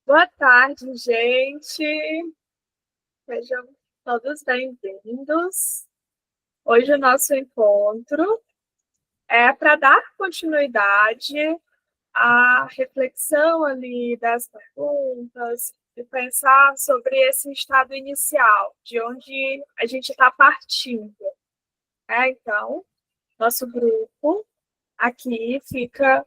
Boa tarde, gente. Sejam todos bem-vindos. Hoje o nosso encontro é para dar continuidade à reflexão ali das perguntas e pensar sobre esse estado inicial, de onde a gente está partindo. Então, nosso grupo aqui fica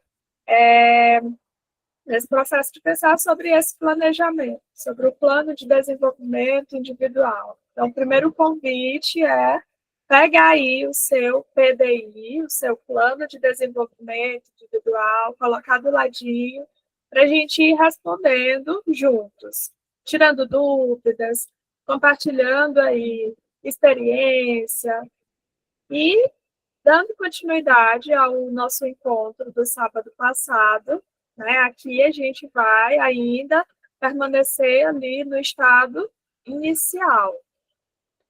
nesse processo de pensar sobre esse planejamento, sobre o plano de desenvolvimento individual. Então, o primeiro convite é pegar aí o seu PDI, o seu plano de desenvolvimento individual, colocar do ladinho, para a gente ir respondendo juntos, tirando dúvidas, compartilhando aí experiência e dando continuidade ao nosso encontro do sábado passado, né? Aqui a gente vai ainda permanecer ali no estado inicial,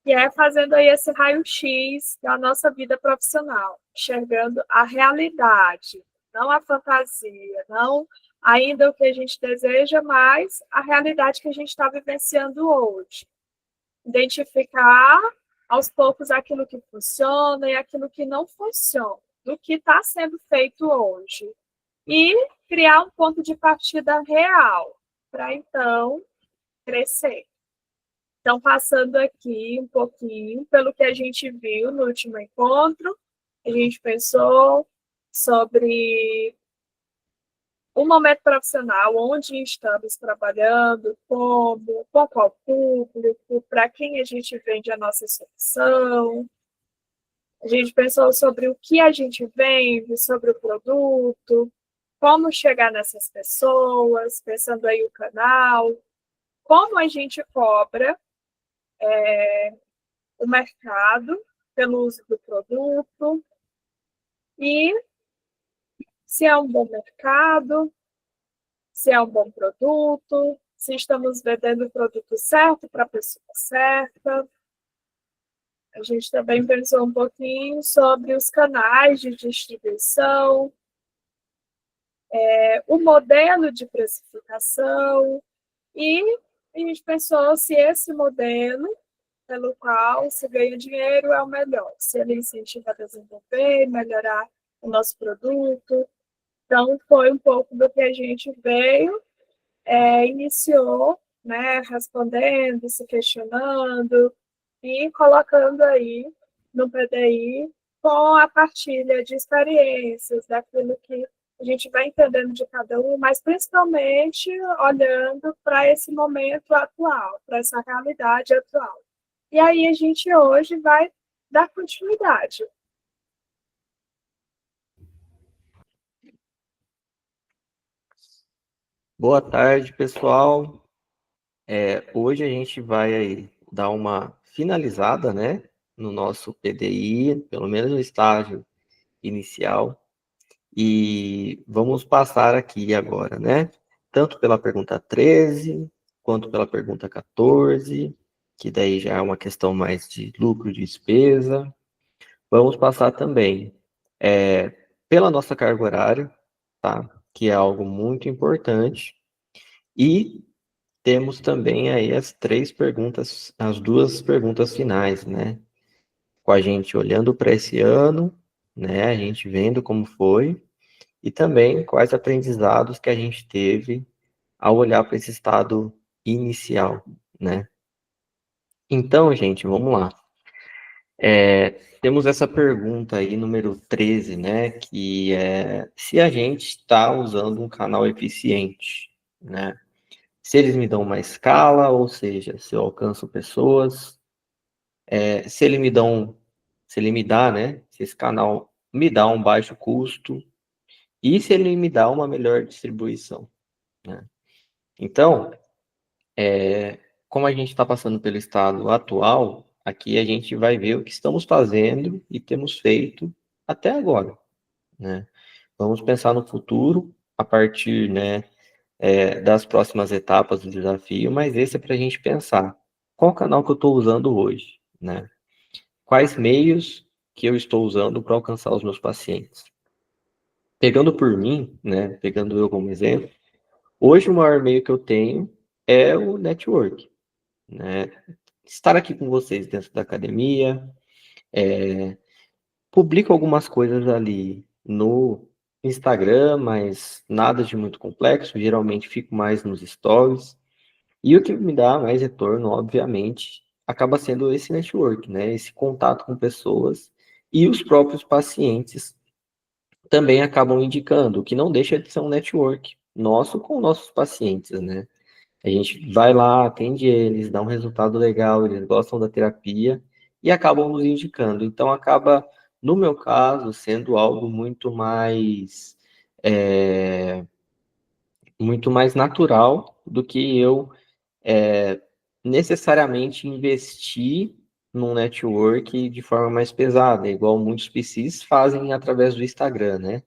que é fazendo aí esse raio-x da nossa vida profissional, enxergando a realidade, não a fantasia, não ainda o que a gente deseja, mas a realidade que a gente está vivenciando hoje. Identificar aos poucos aquilo que funciona e aquilo que não funciona, do que está sendo feito hoje. E criar um ponto de partida real, para então crescer. Então, passando aqui um pouquinho pelo que a gente viu no último encontro, a gente pensou sobre o momento profissional, onde estamos trabalhando, como, com qual público, para quem a gente vende a nossa solução. A gente pensou sobre o que a gente vende, sobre o produto, como chegar nessas pessoas, pensando aí o canal, como a gente cobra o mercado pelo uso do produto e se é um bom mercado, se é um bom produto, se estamos vendendo o produto certo para a pessoa certa. A gente também pensou um pouquinho sobre os canais de distribuição, o modelo de precificação, e a gente pensou se esse modelo pelo qual se ganha dinheiro é o melhor, se ele incentiva a desenvolver, melhorar o nosso produto. Então, foi um pouco do que a gente veio, iniciou, né, respondendo, se questionando e colocando aí no PDI com a partilha de experiências, daquilo que a gente vai entendendo de cada um, mas principalmente olhando para esse momento atual, para essa realidade atual. E aí a gente hoje vai dar continuidade. Boa tarde, pessoal. Hoje a gente vai aí dar uma finalizada, né, no nosso PDI, pelo menos no estágio inicial, e vamos passar aqui agora, né, tanto pela pergunta 13, quanto pela pergunta 14, que daí já é uma questão mais de lucro e despesa. Vamos passar também pela nossa carga horária, tá, que é algo muito importante, e temos também aí as três perguntas, as duas perguntas finais, né? Com a gente olhando para esse ano, né? A gente vendo como foi e também quais aprendizados que a gente teve ao olhar para esse estado inicial, né? Então, gente, vamos lá. Temos essa pergunta aí, número 13, né? Que é se a gente está usando um canal eficiente, né? Se eles me dão uma escala, ou seja, se eu alcanço pessoas, se ele me se ele me dá, né? Se esse canal me dá um baixo custo e se ele me dá uma melhor distribuição, né? Então, como a gente está passando pelo estado atual, aqui a gente vai ver o que estamos fazendo e temos feito até agora, né? Vamos pensar no futuro a partir, né, das próximas etapas do desafio, mas esse é para a gente pensar qual canal que eu estou usando hoje, né? Quais meios que eu estou usando para alcançar os meus pacientes. Pegando por mim, né, pegando eu como exemplo, Hoje, o maior meio que eu tenho é o network, né? Estar aqui com vocês dentro da academia, publico algumas coisas ali no Instagram, mas nada de muito complexo, geralmente fico mais nos stories. E o que me dá mais retorno, obviamente, acaba sendo esse network, né? Esse contato com pessoas e os próprios pacientes também acabam indicando, o que não deixa de ser um network nosso com nossos pacientes, né? A gente vai lá, atende eles, dá um resultado legal, eles gostam da terapia e acabam nos indicando. Então, acaba, no meu caso, sendo algo é, muito mais natural do que eu necessariamente investir num network de forma mais pesada, igual muitos PCs fazem através do Instagram, né?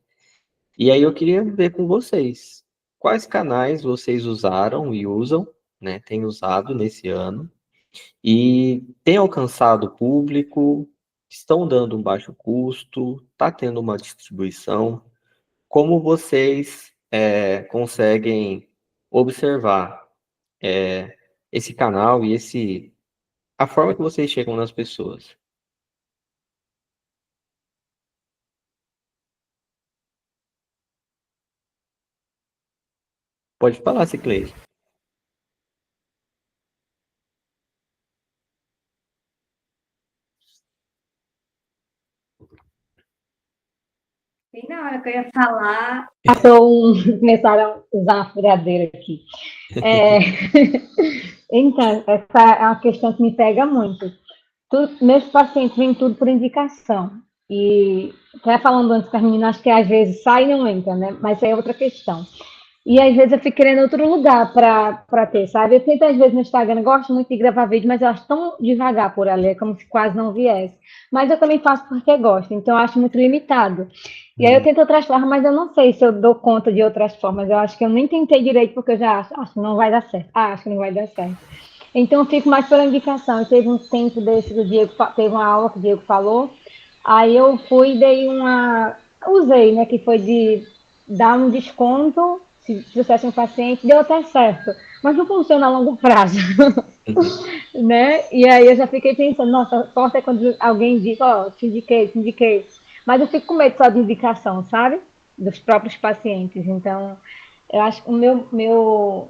E aí eu queria ver com vocês, quais canais vocês usaram e usam, né? Tem usado nesse ano e tem alcançado o público, estão dando um baixo custo, está tendo uma distribuição. Como vocês conseguem observar esse canal e a forma que vocês chegam nas pessoas? Pode falar, Cicleide. E na hora que eu ia falar, passou começaram a usar uma furadeira aqui. É, então, essa é uma questão que me pega muito. Meus pacientes vêm tudo por indicação. E até falando antes com as meninas, acho que às vezes sai e não entra, né? Mas é outra questão. E às vezes eu fico querendo outro lugar para ter, sabe? Eu tento às vezes no Instagram, gosto muito de gravar vídeo, mas eu acho tão devagar por ali, é como se quase não viesse. Mas eu também faço porque gosto, então eu acho muito limitado. E aí eu tento outras formas, mas eu não sei se eu dou conta de outras formas. Eu acho que eu nem tentei direito, porque eu já acho que não vai dar certo. Acho que não vai dar certo. Então eu fico mais pela indicação. E teve um tempo desse que o Diego teve uma aula que o Diego falou. Aí eu fui e dei uma. Usei, né? Que foi de dar um desconto se trouxesse um paciente, deu até certo. Mas não funciona a longo prazo. Né? E aí eu já fiquei pensando, nossa, sorte é quando alguém diz, ó, te indiquei, te indiquei. Mas eu fico com medo só de indicação, sabe? Dos próprios pacientes. Então, eu acho que o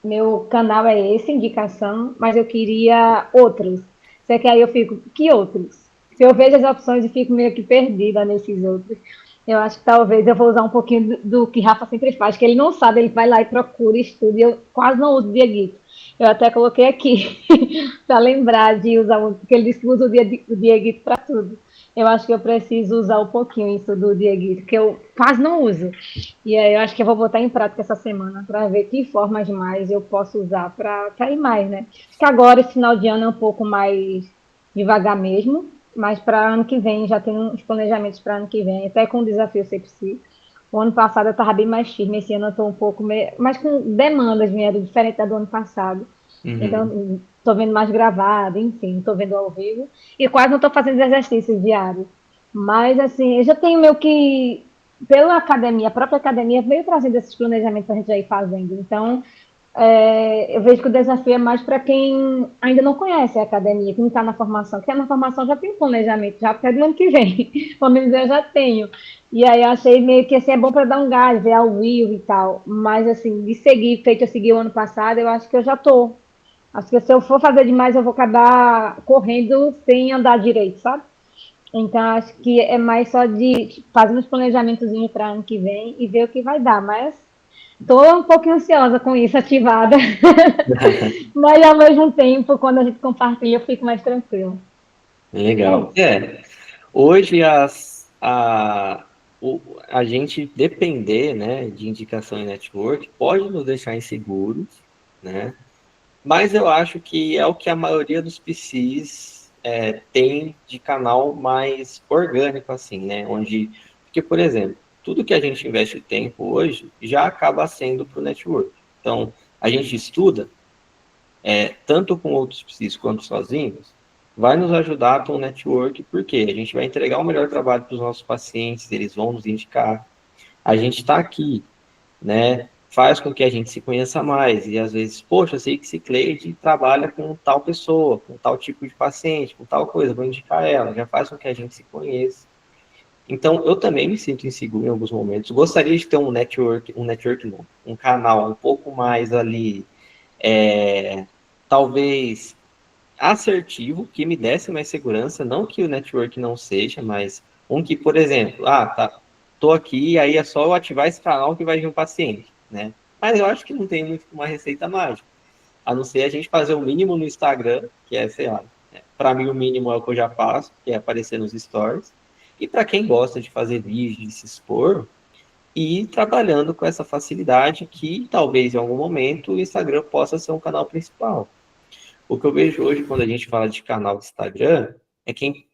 meu canal é esse, indicação, mas eu queria outros. Só que aí eu fico, que outros? Se eu vejo as opções e fico meio que perdida nesses outros. Eu acho que talvez eu vou usar um pouquinho do que Rafa sempre faz, que ele não sabe, ele vai lá e procura, estuda, e eu quase não uso o Dieguito. Eu até coloquei aqui para lembrar de usar, porque ele disse que usa o Dieguito para tudo. Eu acho que eu preciso usar um pouquinho isso do Dieguito, que eu quase não uso. E aí eu acho que eu vou botar em prática essa semana para ver que formas mais eu posso usar para ir mais, né? Acho que agora, esse final de ano, é um pouco mais devagar mesmo, mas para ano que vem, já tem uns planejamentos para ano que vem, até com o desafio CPC. O ano passado eu estava bem mais firme, esse ano eu estou um pouco mais com demandas vieram diferente da do ano passado. Uhum. Então, estou vendo mais gravado, enfim, estou vendo ao vivo. E quase não estou fazendo exercícios diários. Mas, assim, eu já tenho meio que, pela academia, a própria academia veio trazendo esses planejamentos para a gente já ir fazendo. Então, eu vejo que o desafio é mais para quem ainda não conhece a academia, que não está na formação. Porque na formação já tem um planejamento, já até do ano que vem. Pelo menos eu já tenho. E aí eu achei meio que assim, é bom para dar um gás, ver ao vivo e tal. Mas, assim, de seguir, feito eu segui o ano passado, eu acho que eu já estou. Acho que se eu for fazer demais, eu vou acabar correndo sem andar direito, sabe? Então, acho que é mais só de fazer uns planejamentos para ano que vem e ver o que vai dar. Mas estou um pouco ansiosa com isso, ativada. Mas, ao mesmo tempo, quando a gente compartilha, eu fico mais tranquila. É Legal. isso. Hoje a gente depender, né, de indicação em network pode nos deixar inseguros, né? Mas eu acho que é o que a maioria dos PCs tem de canal mais orgânico, assim, né? Porque, por exemplo, tudo que a gente investe tempo hoje já acaba sendo para o network. Então, a gente estuda, tanto com outros PCs quanto sozinhos, vai nos ajudar com o network, porque a gente vai entregar o melhor trabalho para os nossos pacientes, eles vão nos indicar. A gente está aqui, né? faz com que a gente se conheça mais. E às vezes, poxa, eu sei que Cicleide trabalha com tal pessoa, com tal tipo de paciente, com tal coisa, vou indicar ela, já faz com que a gente se conheça. Então, eu também me sinto inseguro em alguns momentos. Gostaria de ter um network não, um canal um pouco mais ali, talvez assertivo, que me desse mais segurança, não que o network não seja, mas um que, por exemplo, tá, tô aqui, aí é só eu ativar esse canal que vai vir um paciente, né? Mas eu acho que não tem muito uma receita mágica, a não ser a gente fazer o mínimo no Instagram, que é, sei lá, para mim o mínimo é o que eu já faço, que é aparecer nos stories, e para quem gosta de fazer vídeo, de se expor, e ir trabalhando com essa facilidade que talvez em algum momento o Instagram possa ser um canal principal. O que eu vejo hoje quando a gente fala de canal do Instagram é quem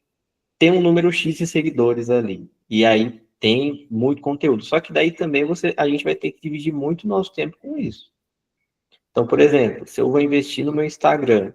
tem um número X de seguidores ali. E aí tem muito conteúdo. Só que daí também a gente vai ter que dividir muito nosso tempo com isso. Então, por exemplo, se eu vou investir no meu Instagram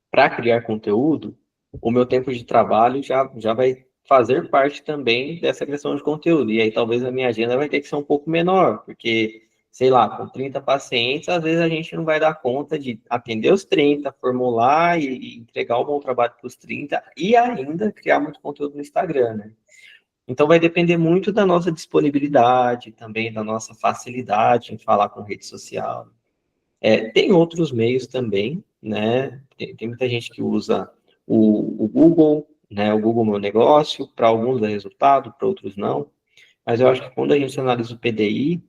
para criar conteúdo, o meu tempo de trabalho já vai fazer parte também dessa criação de conteúdo. E aí talvez a minha agenda vai ter que ser um pouco menor, porque, sei lá, com 30 pacientes, às vezes a gente não vai dar conta de atender os 30, formular e entregar um bom trabalho para os 30 e ainda criar muito conteúdo no Instagram, né? Então vai depender muito da nossa disponibilidade, também da nossa facilidade em falar com rede social. Tem outros meios também, né? Tem muita gente que usa o Google, né? O Google Meu Negócio, para alguns dá resultado, para outros não. Mas eu acho que quando a gente analisa o PDI,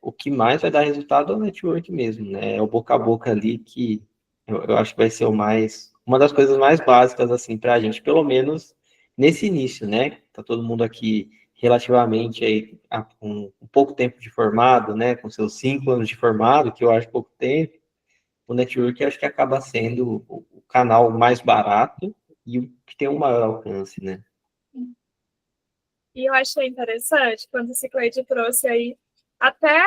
o que mais vai dar resultado é o network mesmo, né? É o boca a boca ali que eu acho que vai ser uma das coisas mais básicas, assim, para a gente, pelo menos nesse início, né? Tá todo mundo aqui relativamente aí com um pouco tempo de formado, né? Com seus 5 anos de formado, que eu acho pouco tempo. O network eu acho que acaba sendo o canal mais barato e o que tem o maior alcance, né? E eu achei interessante quando o Cicleide trouxe aí, até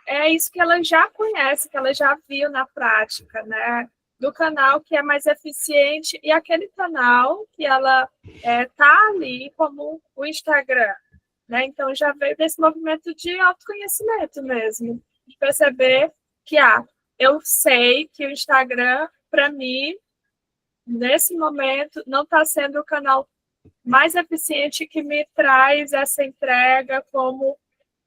é isso que ela já conhece, que ela já viu na prática, né? Do canal que é mais eficiente e aquele canal que ela tá ali como o Instagram, né? Então já veio desse movimento de autoconhecimento mesmo, de perceber que eu sei que o Instagram, para mim, nesse momento, não está sendo o canal mais eficiente que me traz essa entrega, como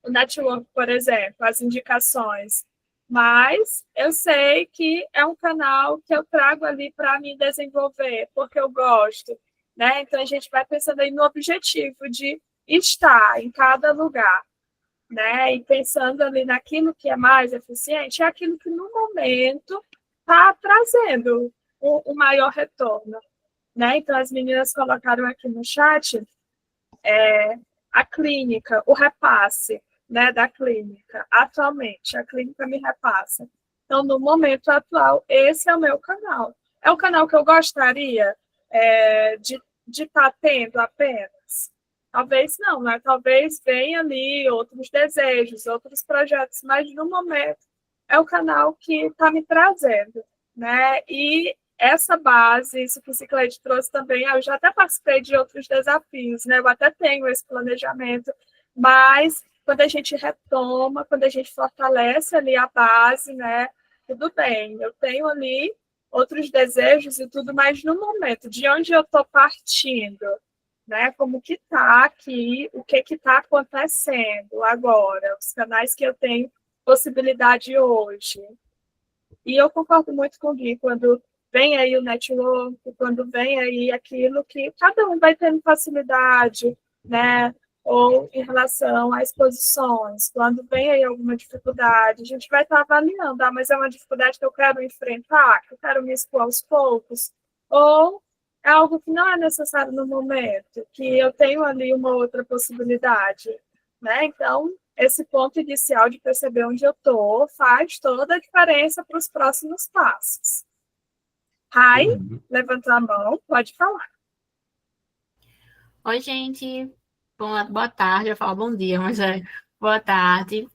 o network, por exemplo, as indicações. Mas eu sei que é um canal que eu trago ali para me desenvolver, porque eu gosto, né? Então a gente vai pensando aí no objetivo de estar em cada lugar, né? E pensando ali naquilo que é mais eficiente, é aquilo que no momento está trazendo o maior retorno, né? Então as meninas colocaram aqui no chat a clínica, o repasse, né, da clínica. Atualmente, a clínica me repassa. Então, no momento atual, esse é o meu canal. É o canal que eu gostaria de estar tendo apenas? Talvez não, né? Talvez venha ali outros desejos, outros projetos, mas no momento é o canal que está me trazendo, né? E essa base, isso que o Cicleide trouxe também, eu já até participei de outros desafios, né? Eu até tenho esse planejamento, mas quando a gente retoma, quando a gente fortalece ali a base, né? Tudo bem, eu tenho ali outros desejos e tudo, mas no momento de onde eu estou partindo, né? Como que está aqui, o que está acontecendo agora, os canais que eu tenho possibilidade hoje. E eu concordo muito com o Gui, quando vem aí o network, quando vem aí aquilo que cada um vai tendo facilidade, né? Ou em relação a exposições, quando vem aí alguma dificuldade, a gente vai estar avaliando, mas é uma dificuldade que eu quero enfrentar, que eu quero me expor aos poucos, ou é algo que não é necessário no momento, que eu tenho ali uma outra possibilidade, né? Então, esse ponto inicial de perceber onde eu estou faz toda a diferença para os próximos passos. Rai, levantou a mão, pode falar. Oi, gente. Boa tarde. Eu falo bom dia, mas boa tarde.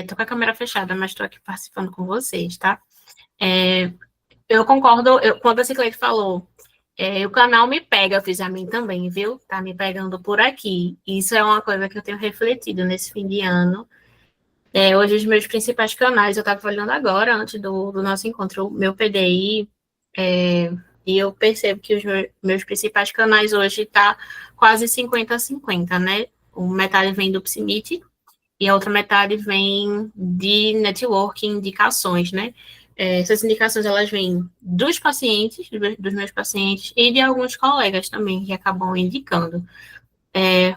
Tô com a câmera fechada, mas estou aqui participando com vocês, tá? Eu concordo, quando a Cicleide falou, o canal me pega, eu fiz a mim também, viu? Tá me pegando por aqui. Isso é uma coisa que eu tenho refletido nesse fim de ano. Hoje os meus principais canais, eu estava olhando agora, antes do nosso encontro, o meu PDI, e eu percebo que os meus principais canais hoje tá quase 50-50, né? Metade vem do Psimit e a outra metade vem de networking, indicações, né? Essas indicações, elas vêm dos pacientes, dos meus pacientes, e de alguns colegas também, que acabam indicando.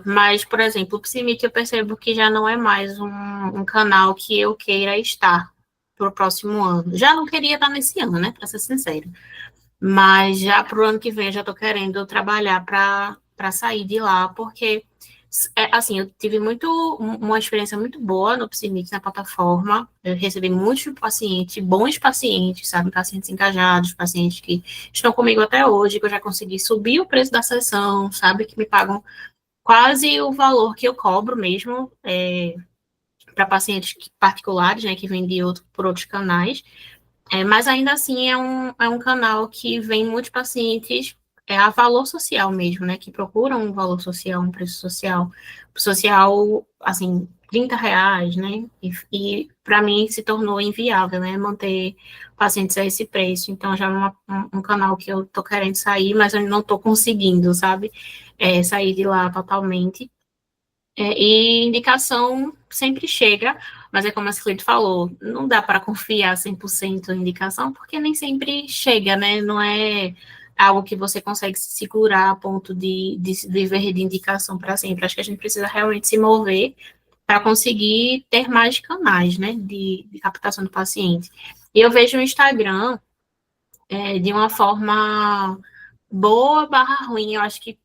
Mas, por exemplo, o Psimit eu percebo que já não é mais um canal que eu queira estar para o próximo ano. Já não queria estar nesse ano, né, para ser sincero. Mas já para o ano que vem eu já estou querendo trabalhar para sair de lá, porque, assim, eu tive uma experiência muito boa no Psimit, na plataforma. Eu recebi muitos pacientes, bons pacientes, sabe, pacientes engajados, pacientes que estão comigo até hoje, que eu já consegui subir o preço da sessão, sabe, que me pagam quase o valor que eu cobro mesmo para pacientes particulares, né, que vêm por outros canais. Mas ainda assim é um canal que vem muitos pacientes a valor social mesmo, né? Que procuram um valor social, um preço social, assim, R$ 30, né? E para mim se tornou inviável, né? Manter pacientes a esse preço. Então já é um canal que eu tô querendo sair, mas eu não tô conseguindo, sabe? Sair de lá totalmente. E indicação sempre chega, mas é como a Ciclete falou, não dá para confiar 100% em indicação, porque nem sempre chega, né? Não é algo que você consegue se segurar a ponto de viver de indicação para sempre. Acho que a gente precisa realmente se mover para conseguir ter mais canais, né, de captação do paciente. E eu vejo o Instagram de uma forma boa/ruim, eu acho que,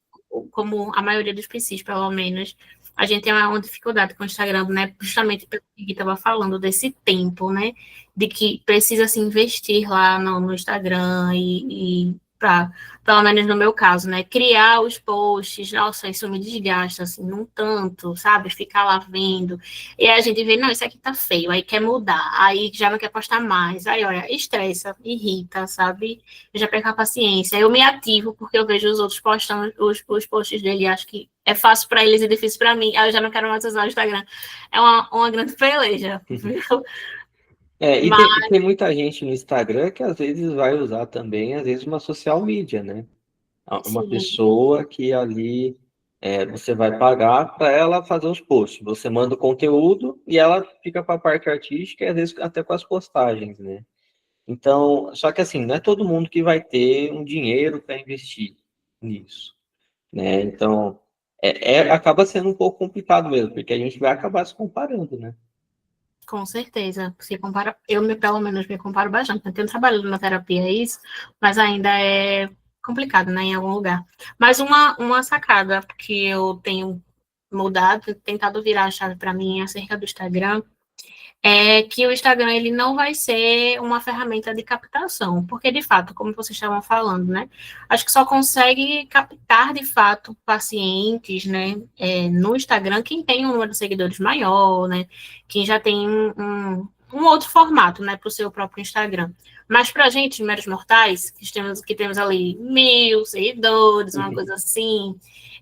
como a maioria dos PCs, pelo menos, a gente tem uma dificuldade com o Instagram, né? Justamente pelo que estava falando desse tempo, né? De que precisa se investir lá no Instagram e para, pelo menos no meu caso, né? Criar os posts, nossa, isso me desgasta, assim, num tanto, sabe? Ficar lá vendo. E aí a gente vê, não, isso aqui tá feio, aí quer mudar, aí já não quer postar mais, aí, olha, estressa, irrita, sabe? Eu já perco a paciência. Eu me ativo porque eu vejo os outros postando os posts dele, acho que é fácil para eles e difícil para mim. Aí eu já não quero mais usar o Instagram. É uma grande peleja, viu? E Mas, tem muita gente no Instagram que às vezes vai usar também, às vezes, uma social media, né? Uma sim, pessoa que ali você vai pagar para ela fazer os posts. Você manda o conteúdo e ela fica com a parte artística e às vezes até com as postagens, né? Então, só que assim, não é todo mundo que vai ter um dinheiro para investir nisso, né? Então, acaba sendo um pouco complicado mesmo, porque a gente vai acabar se comparando, né? com certeza. Se compara, pelo menos, me comparo bastante. Eu tenho trabalhado na terapia, é isso, mas ainda é complicado, né, em algum lugar. Mas uma sacada que eu tenho mudado, tentado virar a chave para mim acerca do Instagram, é que o Instagram ele não vai ser uma ferramenta de captação, porque de fato, como vocês estavam falando, né, acho que só consegue captar de fato pacientes, né, no Instagram quem tem um número de seguidores maior, né, quem já tem um outro formato, né, para o seu próprio Instagram. Mas para a gente, meros mortais, que temos ali 1.000 seguidores, uma coisa assim,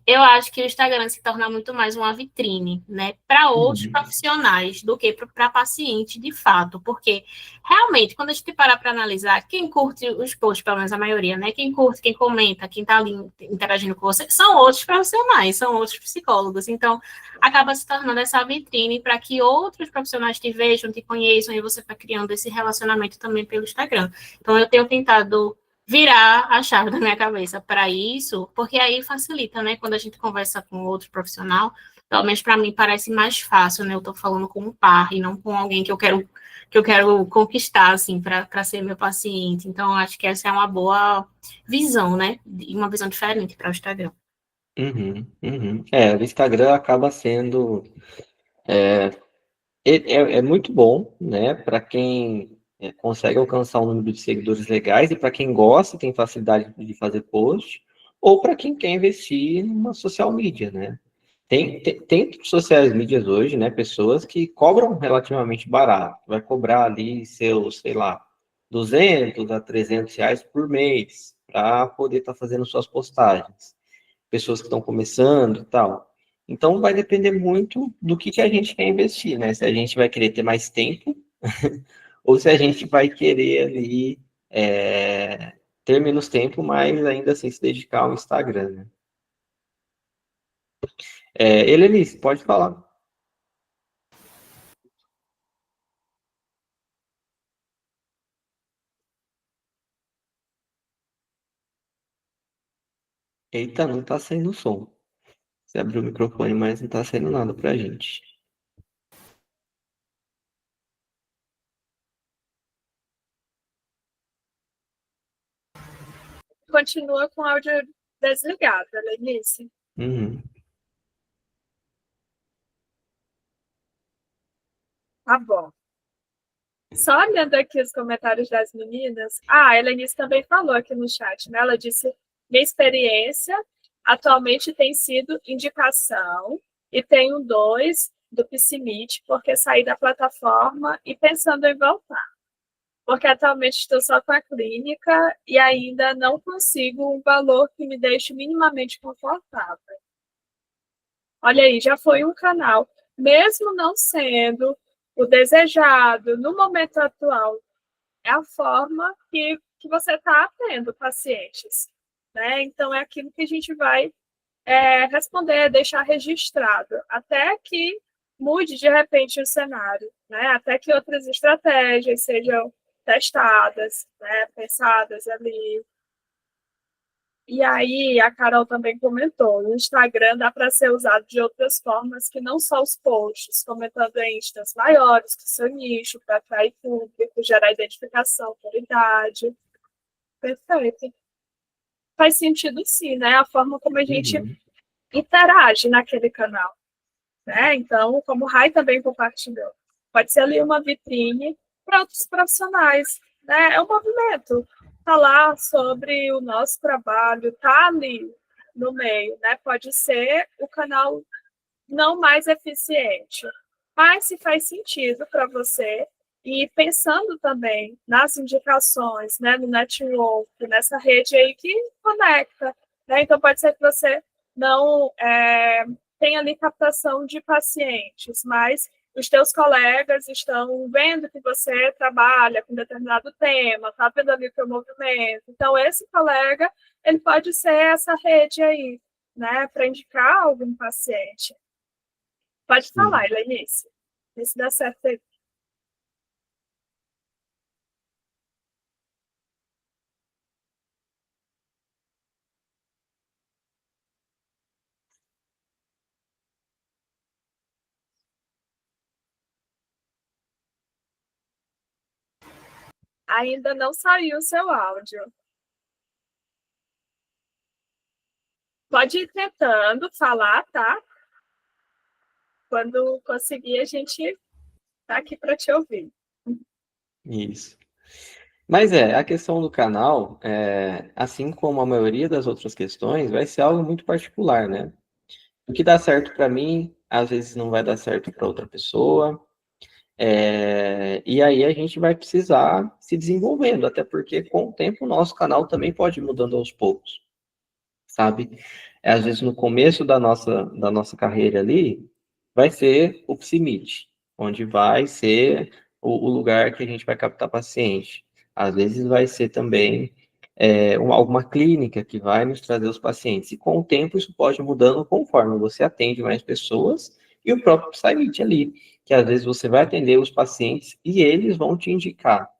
eu acho que o Instagram se torna muito mais uma vitrine, né, para outros profissionais do que para paciente de fato, porque realmente, quando a gente parar para analisar, quem curte os posts, pelo menos a maioria, né, quem curte, quem comenta, quem está ali interagindo com você, são outros profissionais, são outros psicólogos, então acaba se tornando essa vitrine para que outros profissionais te vejam, te conheçam, e você está criando esse relacionamento também pelo Instagram. Então, eu tenho tentado virar a chave da minha cabeça para isso, porque aí facilita, né? Quando a gente conversa com outro profissional, pelo menos para mim parece mais fácil, né? Eu estou falando com um par e não com alguém que eu quero conquistar, assim, para ser meu paciente. Então, acho que essa é uma boa visão, né? Uma visão diferente para o Instagram. O Instagram acaba sendo muito bom, né? Para quem consegue alcançar um número de seguidores legais e para quem gosta, tem facilidade de fazer post, ou para quem quer investir numa social media, né? Tem sociais mídias hoje, né? Pessoas que cobram relativamente barato. Vai cobrar ali seus, sei lá, R$ 200 a R$ 300 por mês para poder estar fazendo suas postagens. Pessoas que estão começando e tal. Então, vai depender muito do que a gente quer investir, né? Se a gente vai querer ter mais tempo ou se a gente vai querer ali ter menos tempo, mas ainda assim se dedicar ao Instagram, né? Helenice, pode falar. Eita, não tá saindo som. Você abriu o microfone, mas não tá saindo nada pra gente. Continua com o áudio desligado, Lenice. Uhum. Tá bom. Só olhando aqui os comentários das meninas. A Helenice também falou aqui no chat, né? Ela disse: minha experiência atualmente tem sido indicação e tenho 2 do Psimit, porque saí da plataforma e pensando em voltar. Porque atualmente estou só com a clínica e ainda não consigo um valor que me deixe minimamente confortável. Olha aí, já foi um canal, mesmo não sendo o desejado no momento atual, é a forma que você está tendo pacientes, né? Então, é aquilo que a gente vai responder, deixar registrado, até que mude de repente o cenário, né? Até que outras estratégias sejam testadas, né? Pensadas ali. E aí, a Carol também comentou, o Instagram dá para ser usado de outras formas que não só os posts, comentando em instas maiores, que seu nicho, para atrair público, gerar identificação, autoridade. Perfeito. Faz sentido sim, né? A forma como a gente interage naquele canal, né? Então, como o Rai também compartilhou, pode ser ali uma vitrine para outros profissionais, né? É um movimento. Falar sobre o nosso trabalho, tá ali no meio, né? Pode ser o canal não mais eficiente, mas se faz sentido para você, e pensando também nas indicações, né, no network, nessa rede aí que conecta, né? Então pode ser que você não tenha ali captação de pacientes, mas os teus colegas estão vendo que você trabalha com determinado tema, está vendo ali o teu movimento. Então, esse colega, ele pode ser essa rede aí, né, para indicar algum paciente. Pode falar, Helenice. Vê se dá certo aí. Ainda não saiu o seu áudio. Pode ir tentando falar, tá? Quando conseguir, a gente tá aqui para te ouvir. Isso. Mas a questão do canal, assim como a maioria das outras questões, vai ser algo muito particular, né? O que dá certo para mim, às vezes não vai dar certo para outra pessoa. E aí a gente vai precisar se desenvolvendo, até porque com o tempo o nosso canal também pode ir mudando aos poucos, sabe? Às vezes no começo da nossa carreira ali, vai ser o Psimit, onde vai ser o lugar que a gente vai captar paciente. Às vezes vai ser também alguma clínica que vai nos trazer os pacientes. E com o tempo isso pode ir mudando conforme você atende mais pessoas e o próprio Psimit ali, que às vezes você vai atender os pacientes e eles vão te indicar,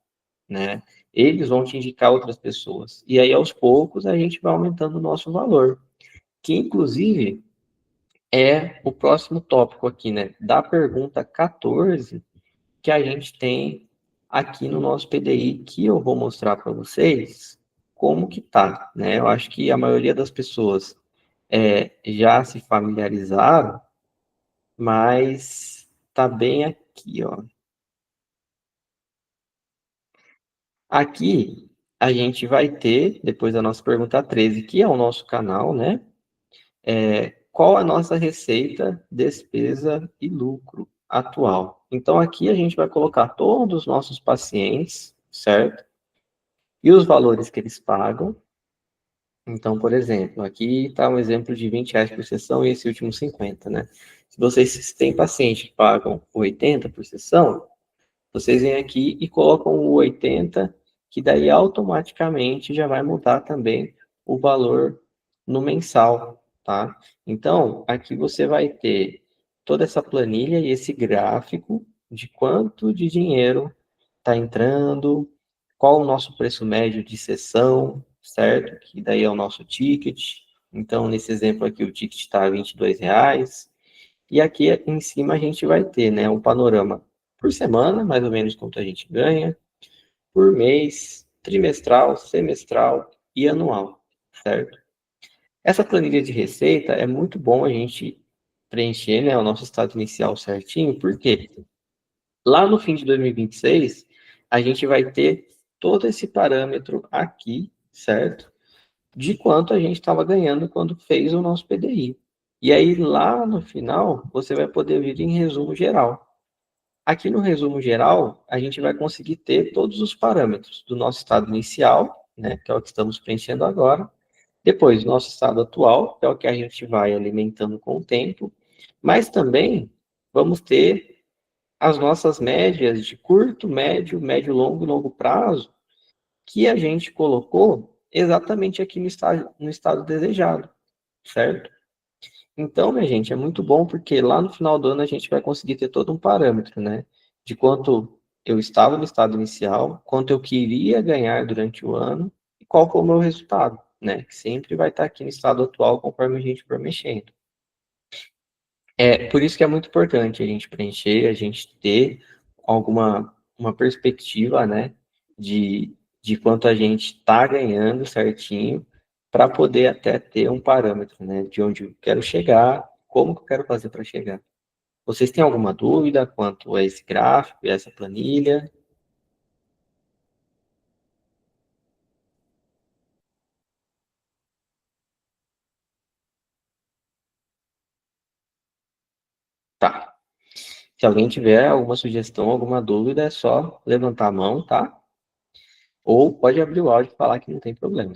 né? Eles vão te indicar outras pessoas. E aí, aos poucos, a gente vai aumentando o nosso valor. Que, inclusive, é o próximo tópico aqui, né? Da pergunta 14, que a gente tem aqui no nosso PDI, que eu vou mostrar para vocês como que tá, né? Eu acho que a maioria das pessoas já se familiarizaram, mas tá bem aqui, ó. Aqui a gente vai ter, depois da nossa pergunta 13, que é o nosso canal, né? Qual a nossa receita, despesa e lucro atual? Então, aqui a gente vai colocar todos os nossos pacientes, certo? E os valores que eles pagam. Então, por exemplo, aqui está um exemplo de R$ 20 por sessão e esse último 50, né? Se vocês têm pacientes que pagam 80 por sessão, vocês vêm aqui e colocam o 80, que daí automaticamente já vai mudar também o valor no mensal, tá? Então, aqui você vai ter toda essa planilha e esse gráfico de quanto de dinheiro está entrando, qual o nosso preço médio de sessão, certo? Que daí é o nosso ticket. Então, nesse exemplo aqui, o ticket está R$ 22. E aqui em cima a gente vai ter, né, um panorama por semana, mais ou menos quanto a gente ganha, por mês, trimestral, semestral e anual, certo? Essa planilha de receita é muito bom a gente preencher, né, o nosso estado inicial certinho, porque lá no fim de 2026, a gente vai ter todo esse parâmetro aqui, certo? De quanto a gente estava ganhando quando fez o nosso PDI. E aí, lá no final, você vai poder vir em resumo geral. Aqui no resumo geral, a gente vai conseguir ter todos os parâmetros do nosso estado inicial, né, que é o que estamos preenchendo agora, depois, nosso estado atual, que é o que a gente vai alimentando com o tempo, mas também vamos ter as nossas médias de curto, médio, longo e longo prazo, que a gente colocou exatamente aqui no estado desejado, certo? Então, minha gente, é muito bom porque lá no final do ano a gente vai conseguir ter todo um parâmetro, né? De quanto eu estava no estado inicial, quanto eu queria ganhar durante o ano e qual foi o meu resultado, né? Que sempre vai estar aqui no estado atual conforme a gente for mexendo. É por isso que é muito importante a gente preencher, a gente ter uma perspectiva, né? De quanto a gente está ganhando certinho para poder até ter um parâmetro, né? De onde eu quero chegar, como que eu quero fazer para chegar. Vocês têm alguma dúvida quanto a esse gráfico e essa planilha? Tá. Se alguém tiver alguma sugestão, alguma dúvida, é só levantar a mão, tá? Ou pode abrir o áudio e falar que não tem problema.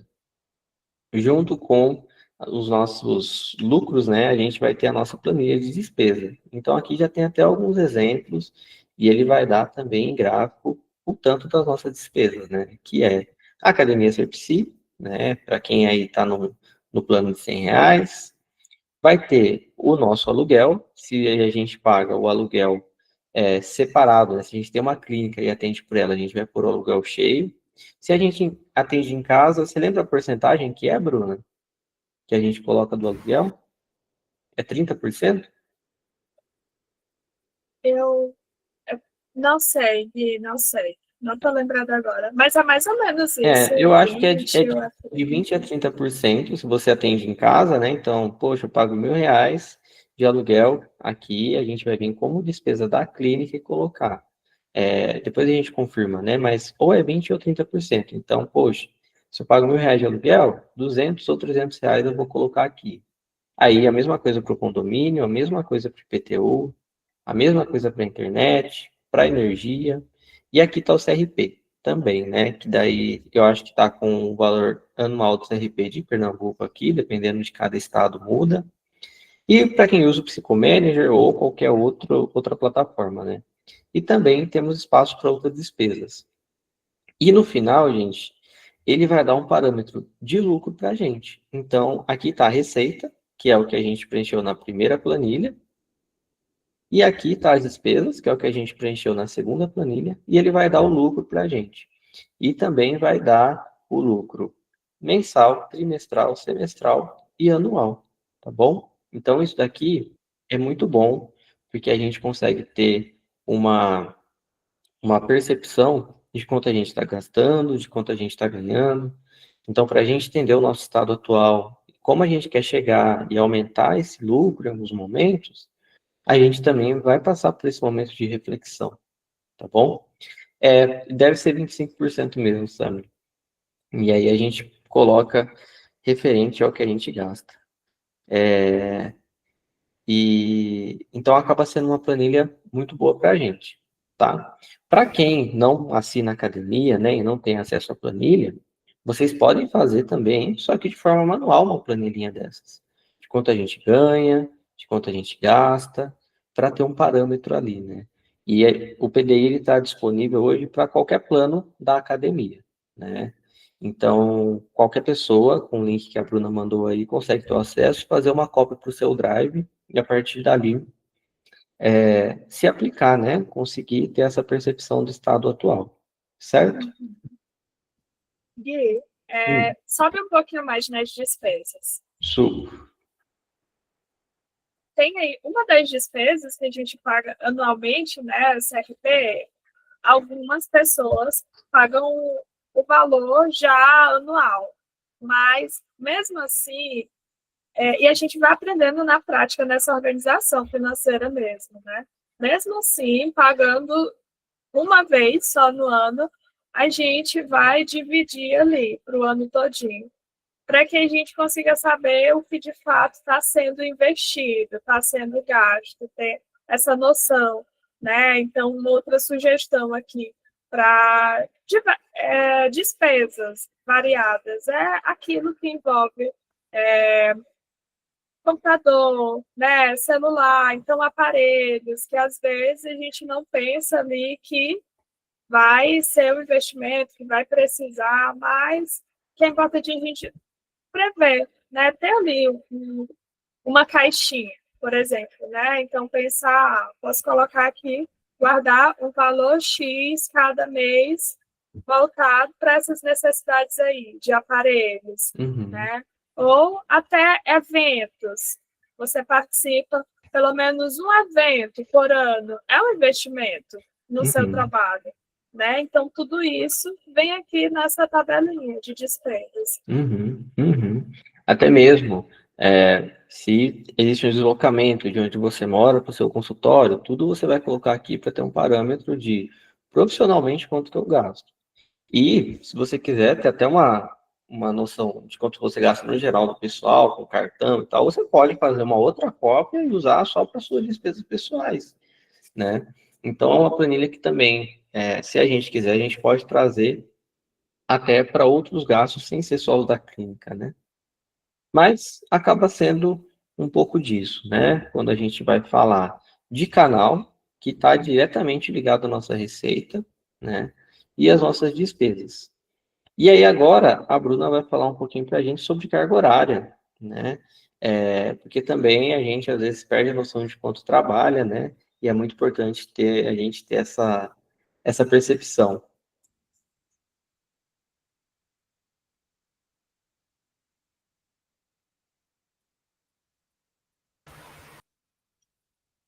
Junto com os nossos lucros, né, a gente vai ter a nossa planilha de despesa. Então, aqui já tem até alguns exemplos, e ele vai dar também em gráfico o tanto das nossas despesas, né, que é a Academia Serpci, né, para quem aí está no plano de R$ 100, vai ter o nosso aluguel, se a gente paga o aluguel separado, né, se a gente tem uma clínica e atende por ela, a gente vai pôr o aluguel cheio. Se a gente atende em casa, você lembra a porcentagem que é, Bruna? Que a gente coloca do aluguel? É 30%? Eu não sei, Gui, não sei. Não tô lembrada agora. Mas é mais ou menos isso, Eu acho que é 20 ou de 20 a 30% se você atende em casa, né? Então, poxa, eu pago R$ 1.000 de aluguel aqui, a gente vai vir como despesa da clínica e colocar. Depois a gente confirma, né? Mas ou é 20 ou 30%. Então, poxa, se eu pago R$ 1.000 de aluguel, 200 ou R$ 300 eu vou colocar aqui. Aí a mesma coisa para o condomínio, a mesma coisa para o IPTU, a mesma coisa para a internet, para a energia. E aqui está o CRP também, né? Que daí eu acho que está com o valor anual do CRP de Pernambuco aqui, dependendo de cada estado muda. E para quem usa o Psicomanager ou qualquer outra plataforma, né? E também temos espaço para outras despesas. E no final, gente, ele vai dar um parâmetro de lucro para a gente. Então, aqui está a receita, que é o que a gente preencheu na primeira planilha. E aqui está as despesas, que é o que a gente preencheu na segunda planilha. E ele vai dar o lucro para a gente. E também vai dar o lucro mensal, trimestral, semestral e anual. Tá bom? Então, isso daqui é muito bom, porque a gente consegue ter uma percepção de quanto a gente está gastando, de quanto a gente está ganhando. Então, para a gente entender o nosso estado atual, como a gente quer chegar e aumentar esse lucro em alguns momentos, a gente também vai passar por esse momento de reflexão, tá bom? Deve ser 25% mesmo, Sammy. E aí a gente coloca referente ao que a gente gasta. E então acaba sendo uma planilha muito boa para a gente, tá? Para quem não assina a academia, né, e não tem acesso à planilha, Vocês podem fazer também, só que de forma manual, uma planilhinha dessas. De quanto a gente ganha, de quanto a gente gasta, para ter um parâmetro ali, né? E o PDI está disponível hoje para qualquer plano da academia, né? Então, qualquer pessoa, com o link que a Bruna mandou aí, consegue ter o acesso, fazer uma cópia para o seu Drive e, a partir dali, se aplicar, né? Conseguir ter essa percepção do estado atual, certo? Gui, sobe um pouquinho mais nas despesas. Tem aí uma das despesas que a gente paga anualmente, né, CRP, algumas pessoas pagam o valor já anual, mas mesmo assim, e a gente vai aprendendo na prática nessa organização financeira mesmo, né? Mesmo assim, pagando uma vez só no ano, a gente vai dividir ali para o ano todinho, para que a gente consiga saber o que de fato está sendo investido, está sendo gasto, ter essa noção, né? Então, uma outra sugestão aqui para despesas variadas é aquilo que envolve computador, né, celular, então aparelhos que às vezes a gente não pensa ali que vai ser um investimento, que vai precisar, mas que é importante a gente prever, né? Ter ali uma caixinha, por exemplo, né? Então, pensar, posso colocar aqui, guardar um valor X cada mês voltado para essas necessidades aí, de aparelhos, né? Ou até eventos. Você participa, pelo menos um evento por ano, é um investimento no seu trabalho, né? Então, tudo isso vem aqui nessa tabelinha de despesas. Até mesmo, se existe um deslocamento de onde você mora para o seu consultório, tudo você vai colocar aqui para ter um parâmetro de profissionalmente quanto que eu gasto. E, se você quiser ter até uma noção de quanto você gasta no geral no pessoal, com cartão e tal, você pode fazer uma outra cópia e usar só para suas despesas pessoais, né? Então, é uma planilha que também, se a gente quiser, a gente pode trazer até para outros gastos sem ser só os da clínica, né? Mas acaba sendo um pouco disso, né? Quando a gente vai falar de canal, que está diretamente ligado à nossa receita, né? E às nossas despesas. E aí agora a Bruna vai falar um pouquinho para a gente sobre carga horária, né? Porque também a gente às vezes perde a noção de quanto trabalha, né? E é muito importante a gente ter essa percepção.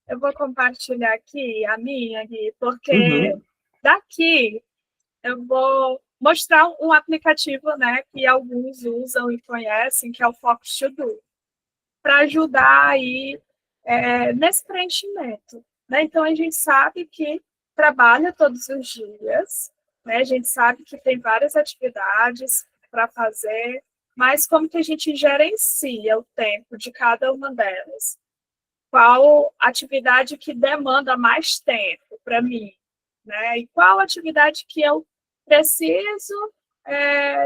Eu vou compartilhar aqui a minha, Gui, porque daqui eu vou mostrar um aplicativo, né, que alguns usam e conhecem, que é o Focus To Do, para ajudar aí nesse preenchimento, né? Então, a gente sabe que trabalha todos os dias, né? A gente sabe que tem várias atividades para fazer, mas como que a gente gerencia o tempo de cada uma delas? Qual atividade que demanda mais tempo para mim, né? E qual atividade que eu preciso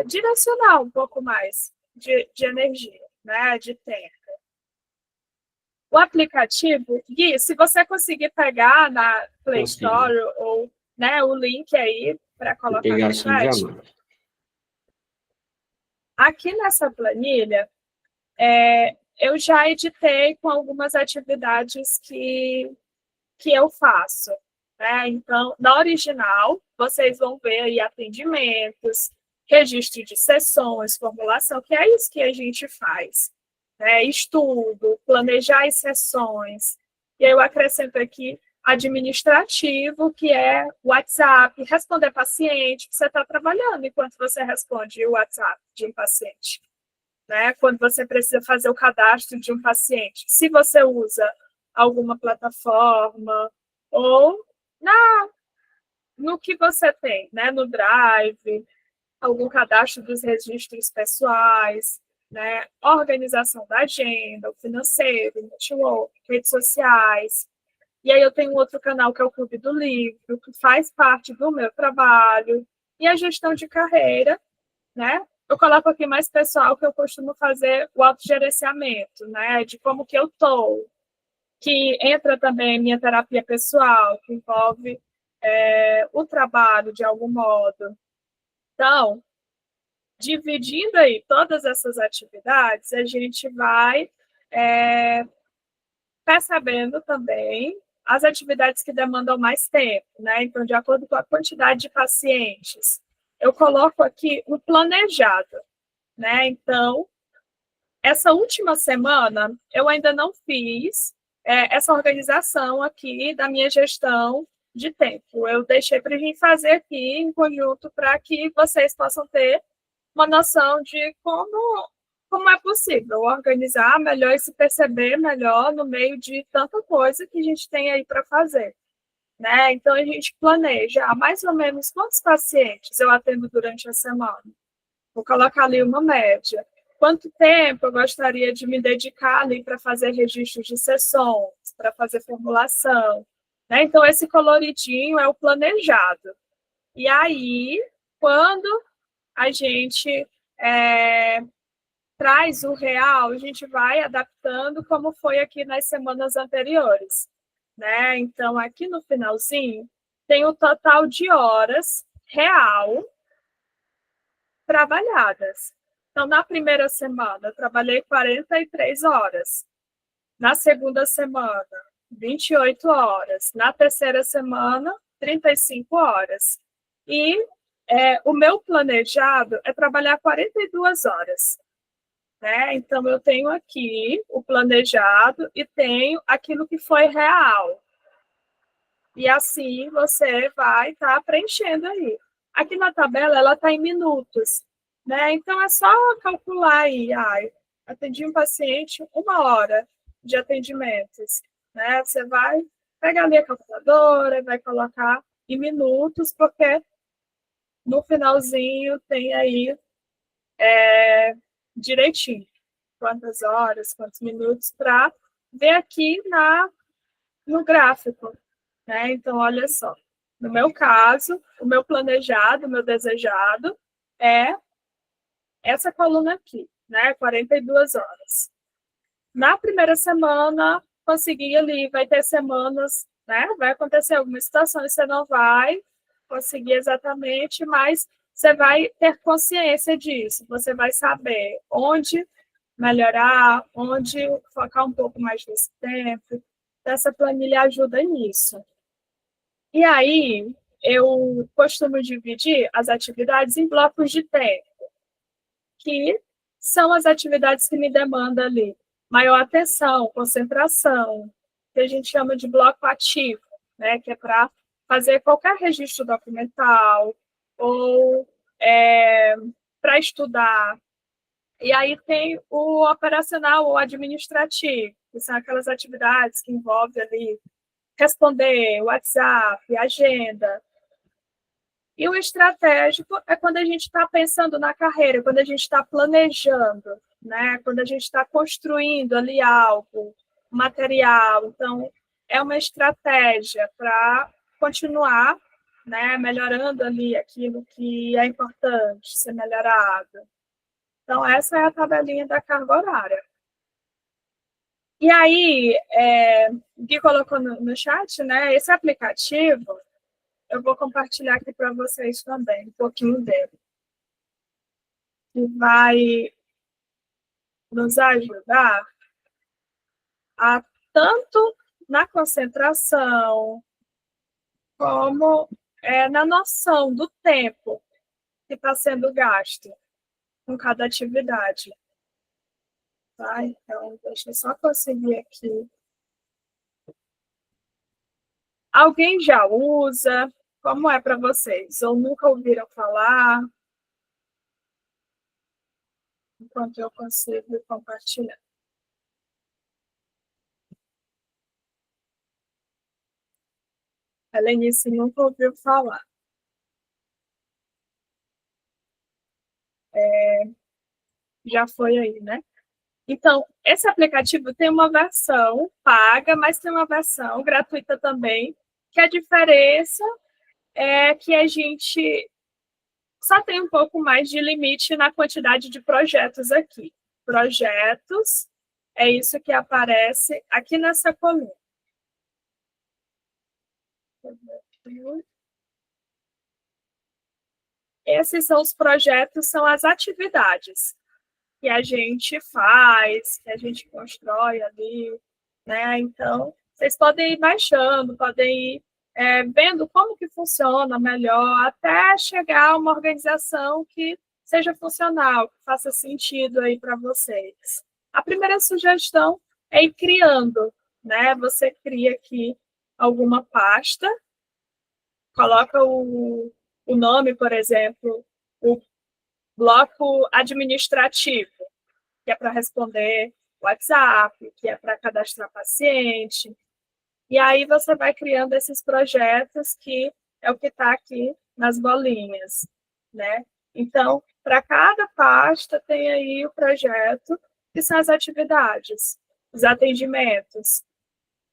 direcionar um pouco mais de energia, né? De tempo. O aplicativo, Gui, se você conseguir pegar na Play Store ou, né, o link aí para colocar no chat, aqui nessa planilha, eu já editei com algumas atividades que eu faço, né? Então, na original, vocês vão ver aí atendimentos, registro de sessões, formulação, que é isso que a gente faz, né? Estudo, planejar as sessões. E eu acrescento aqui administrativo, que é WhatsApp, responder paciente, que você está trabalhando enquanto você responde o WhatsApp de um paciente, né? Quando você precisa fazer o cadastro de um paciente. Se você usa alguma plataforma ou no que você tem, né? No Drive, algum cadastro dos registros pessoais, né? Organização da agenda, o financeiro, network, redes sociais. E aí eu tenho um outro canal que é o Clube do Livro, que faz parte do meu trabalho, e a gestão de carreira, né? eu coloco aqui mais pessoal, que eu costumo fazer o autogerenciamento, né? De como que eu estou, que entra também minha terapia pessoal, que envolve o trabalho de algum modo. Então, dividindo aí todas essas atividades, a gente vai percebendo também as atividades que demandam mais tempo, né? Então, de acordo com a quantidade de pacientes, eu coloco aqui o planejado, né? Então, essa última semana, eu ainda não fiz essa organização aqui da minha gestão de tempo. Eu deixei para a gente fazer aqui em conjunto para que vocês possam ter uma noção de como é possível organizar melhor e se perceber melhor no meio de tanta coisa que a gente tem aí para fazer. Né? Então, a gente planeja mais ou menos quantos pacientes eu atendo durante a semana. Vou colocar ali uma média. Quanto tempo eu gostaria de me dedicar ali para fazer registros de sessões, para fazer formulação. Né? Então, esse coloridinho é o planejado. E aí, quando a gente traz o real, a gente vai adaptando como foi aqui nas semanas anteriores. Né? Então, aqui no finalzinho, tem o total de horas real trabalhadas. Então, na primeira semana, eu trabalhei 43 horas. Na segunda semana, 28 horas. Na terceira semana, 35 horas. E o meu planejado é trabalhar 42 horas. Né? Então, eu tenho aqui o planejado e tenho aquilo que foi real. E assim você vai estar preenchendo aí. Aqui na tabela, ela está em minutos. Né? Então, é só calcular aí. Atendi um paciente 1 hora de atendimentos. Né? Você vai pegar ali a calculadora e vai colocar em minutos, porque no finalzinho tem aí direitinho quantas horas, quantos minutos, para ver aqui no gráfico. Né? Então, olha só. No meu caso, o meu planejado, o meu desejado é essa coluna aqui, né? 42 horas. Na primeira semana, consegui ali, vai ter semanas, né? Vai acontecer algumas situações, você não vai conseguir exatamente, mas você vai ter consciência disso, você vai saber onde melhorar, onde focar um pouco mais nesse tempo. Essa planilha ajuda nisso. E aí, eu costumo dividir as atividades em blocos de tempo, que são as atividades que me demandam ali maior atenção, concentração, que a gente chama de bloco ativo, né, que é para fazer qualquer registro documental ou para estudar. E aí tem o operacional ou administrativo, que são aquelas atividades que envolvem ali responder, WhatsApp, agenda. E o estratégico é quando a gente está pensando na carreira, quando a gente está planejando, né? Quando a gente está construindo ali algo, material. Então, é uma estratégia para continuar, né, melhorando ali aquilo que é importante ser melhorado. Então, essa é a tabelinha da carga horária. E aí, o Gui colocou no chat, né? Esse aplicativo, eu vou compartilhar aqui para vocês também, um pouquinho dele. Que vai nos ajudar a tanto na concentração, como na noção do tempo que está sendo gasto com cada atividade. Tá? Então, deixa eu só conseguir aqui. Alguém já usa? Como é para vocês? Ou nunca ouviram falar? Enquanto eu consigo compartilhar. A Lenice nunca ouviu falar. Já foi aí, né? Então, esse aplicativo tem uma versão paga, mas tem uma versão gratuita também, que a diferença é que a gente Só tem um pouco mais de limite na quantidade de projetos aqui. Projetos é isso que aparece aqui nessa coluna. Esses são os projetos, são as atividades que a gente faz, que a gente constrói ali, né? Então, vocês podem ir baixando, podem ir vendo como que funciona melhor, até chegar a uma organização que seja funcional, que faça sentido aí para vocês. A primeira sugestão é ir criando, né? Você cria aqui alguma pasta, coloca o nome, por exemplo, o bloco administrativo, que é para responder WhatsApp, que é para cadastrar paciente. E aí você vai criando esses projetos que é o que está aqui nas bolinhas, né? Então, para cada pasta tem aí o projeto, que são as atividades, os atendimentos.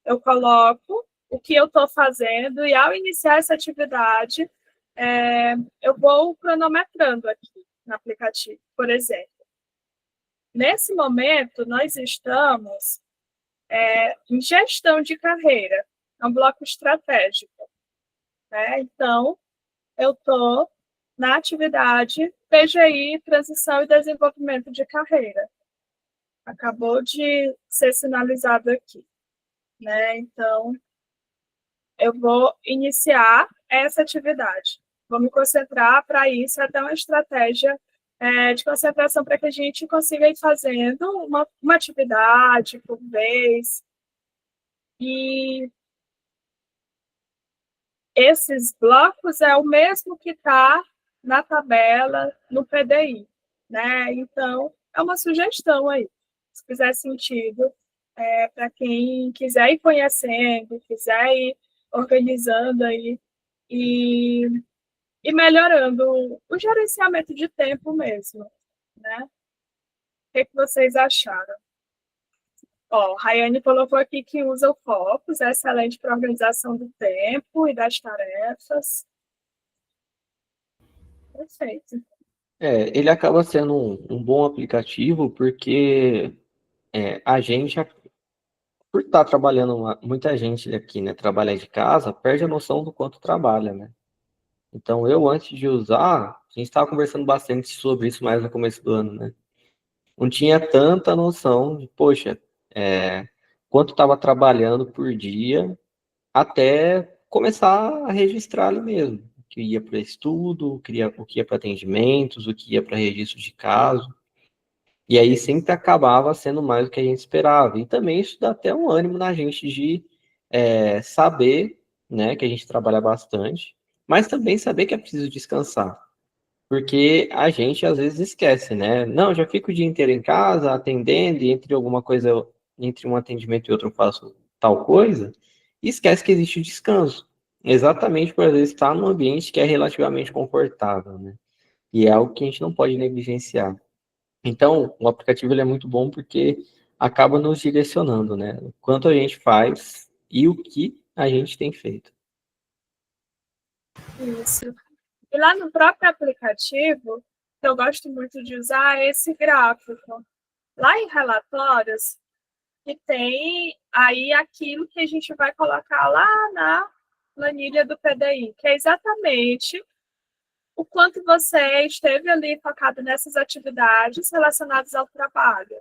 Eu coloco o que eu estou fazendo e, ao iniciar essa atividade, eu vou cronometrando aqui no aplicativo, por exemplo. Nesse momento, nós estamos em gestão de carreira, é um bloco estratégico, né? Então, eu estou na atividade PGI, Transição e Desenvolvimento de Carreira. Acabou de ser sinalizado aqui, né? Então, eu vou iniciar essa atividade. Vou me concentrar para isso, até uma estratégia de concentração para que a gente consiga ir fazendo uma atividade por vez. E esses blocos é o mesmo que está na tabela, no PDI, né? Então, é uma sugestão aí, se fizer sentido, para quem quiser ir conhecendo, quiser ir organizando aí e melhorando o gerenciamento de tempo mesmo, né? O que vocês acharam? Ó, Rayane colocou aqui que usa o Focus, é excelente para a organização do tempo e das tarefas. Perfeito. Ele acaba sendo um bom aplicativo porque a gente, por estar trabalhando, muita gente aqui, né, trabalhar de casa, perde a noção do quanto trabalha, né? Então, eu, antes de usar, a gente estava conversando bastante sobre isso mais no começo do ano, né? Não tinha tanta noção de, poxa, quanto estava trabalhando por dia, até começar a registrar ali mesmo. O que ia para estudo, o que ia para atendimentos, o que ia para registro de caso. E aí sempre acabava sendo mais do que a gente esperava. E também isso dá até um ânimo na gente de saber, né, que a gente trabalha bastante, mas também saber que é preciso descansar. Porque a gente às vezes esquece, né? Não, já fico o dia inteiro em casa atendendo, e entre alguma coisa, entre um atendimento e outro eu faço tal coisa, e esquece que existe o descanso. Exatamente por às vezes estar num ambiente que é relativamente confortável, né? E é algo que a gente não pode negligenciar. Então, o aplicativo ele é muito bom porque acaba nos direcionando, né? O quanto a gente faz e o que a gente tem feito. Isso. E lá no próprio aplicativo, que eu gosto muito de usar, é esse gráfico. Lá em relatórios, que tem aí aquilo que a gente vai colocar lá na planilha do PDI, que é exatamente o quanto você esteve ali focado nessas atividades relacionadas ao trabalho,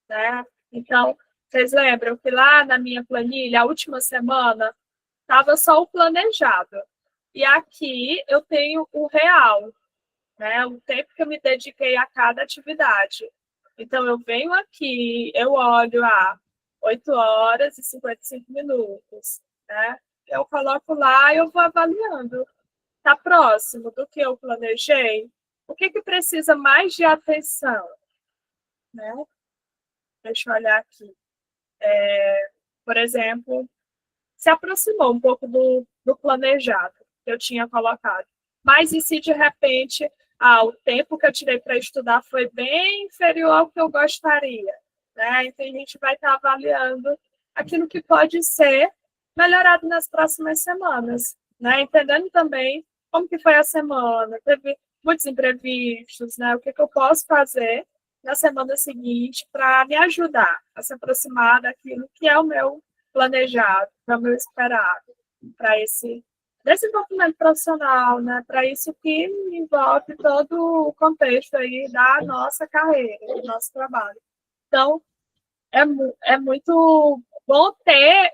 né? Então, vocês lembram que lá na minha planilha, a última semana, estava só o planejado. E aqui eu tenho o real, né? O tempo que eu me dediquei a cada atividade. Então, eu venho aqui, eu olho 8 horas e 55 minutos, né? Eu coloco lá e eu vou avaliando. Está próximo do que eu planejei? O que precisa mais de atenção? Né? Deixa eu olhar aqui. Por exemplo, se aproximou um pouco do planejado que eu tinha colocado. Mas e se de repente o tempo que eu tirei para estudar foi bem inferior ao que eu gostaria? Né? Então a gente vai estar avaliando aquilo que pode ser melhorado nas próximas semanas, né? Entendendo também como que foi a semana, teve muitos imprevistos, né? O que eu posso fazer na semana seguinte para me ajudar a se aproximar daquilo que é o meu planejado, para o meu esperado, para esse desenvolvimento profissional, né? Para isso que envolve todo o contexto aí da nossa carreira, do nosso trabalho. Então, é muito bom ter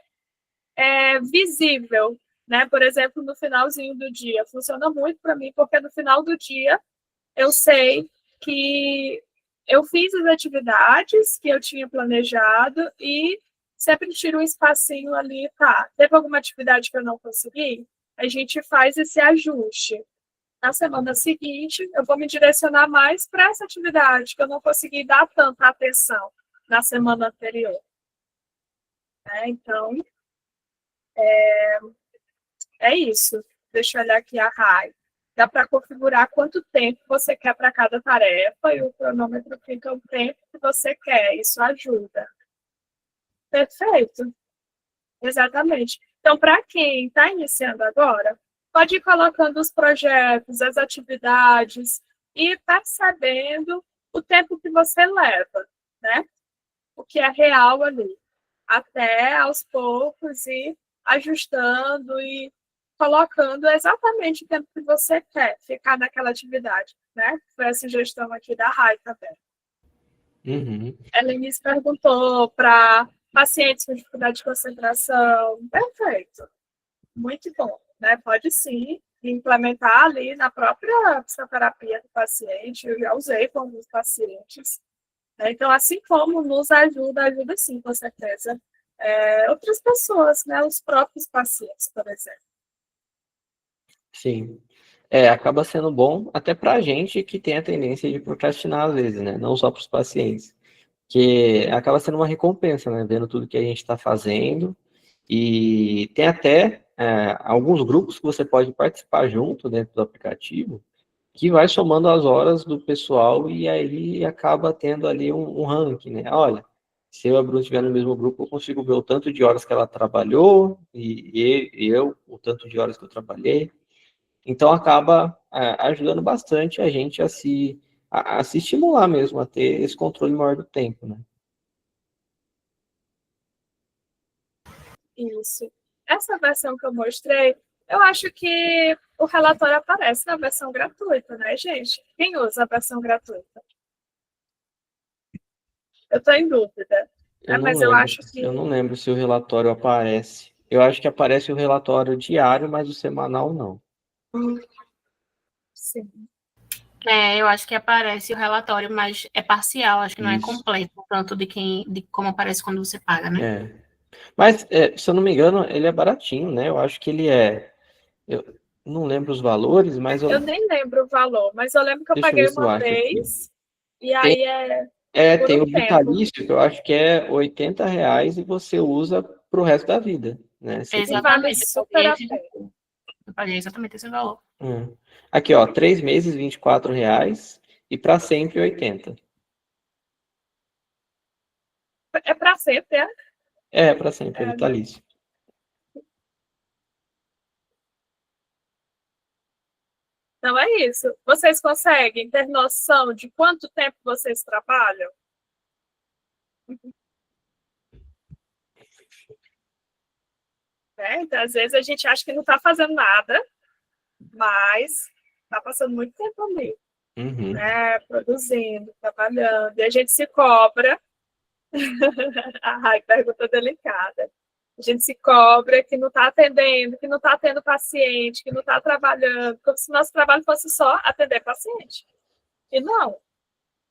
visível, né? Por exemplo, no finalzinho do dia. Funciona muito para mim, porque no final do dia eu sei que eu fiz as atividades que eu tinha planejado e sempre tiro um espacinho ali, tá? Teve alguma atividade que eu não consegui? A gente faz esse ajuste. Na semana seguinte, eu vou me direcionar mais para essa atividade que eu não consegui dar tanta atenção na semana anterior. Então, é isso. Deixa eu olhar aqui a RAI. Dá para configurar quanto tempo você quer para cada tarefa e o cronômetro fica o tempo que você quer. Isso ajuda. Perfeito. Exatamente. Então, para quem está iniciando agora, pode ir colocando os projetos, as atividades e percebendo o tempo que você leva, né? O que é real ali. Até aos poucos ir ajustando e colocando exatamente o tempo que você quer ficar naquela atividade, né? Foi a sugestão aqui da Rai também. Uhum. Elenice perguntou para pacientes com dificuldade de concentração. Perfeito. Muito bom, né? Pode sim implementar ali na própria psicoterapia do paciente. Eu já usei com alguns pacientes. Então, assim como nos ajuda sim, com certeza. Outras pessoas, né? Os próprios pacientes, por exemplo. Sim. Acaba sendo bom até para a gente que tem a tendência de procrastinar às vezes, né? Não só para os pacientes. Que acaba sendo uma recompensa, né? Vendo tudo que a gente está fazendo. E tem até alguns grupos que você pode participar junto dentro do aplicativo, que vai somando as horas do pessoal e aí acaba tendo ali um ranking, né? Olha, se eu e a Bruna estiver no mesmo grupo, eu consigo ver o tanto de horas que ela trabalhou e eu o tanto de horas que eu trabalhei. Então acaba ajudando bastante a gente a se estimular mesmo, a ter esse controle maior do tempo, né? Isso. Essa versão que eu mostrei, eu acho que o relatório aparece na versão gratuita, né, gente? Quem usa a versão gratuita? Eu estou em dúvida. Mas eu acho que. Eu não lembro se o relatório aparece. Eu acho que aparece o relatório diário, mas o semanal não. Sim. Eu acho que aparece o relatório, mas é parcial, acho que não é Isso. completo, tanto de como aparece quando você paga, né? Mas, se eu não me engano, ele é baratinho, né? Eu acho que ele é. Eu não lembro os valores, mas Eu nem lembro o valor, mas eu lembro que eu deixa eu ver paguei se eu uma acho aqui. vez, e aí por Tem um o tempo. vitalício, que eu acho que é R$ 80 e você usa para o resto da vida, né? E vale super a pena. Eu paguei exatamente esse valor. Aqui, ó, 3 meses, R$ 24, e para sempre 80. É para sempre, é? Para sempre, é vitalício. Então é isso. Vocês conseguem ter noção de quanto tempo vocês trabalham? Então, às vezes a gente acha que não está fazendo nada, mas está passando muito tempo ali, né? Produzindo, trabalhando, e a gente se cobra. Ai, pergunta delicada. A gente se cobra que não está atendendo, que não está tendo paciente, que não está trabalhando, como se nosso trabalho fosse só atender paciente. E não.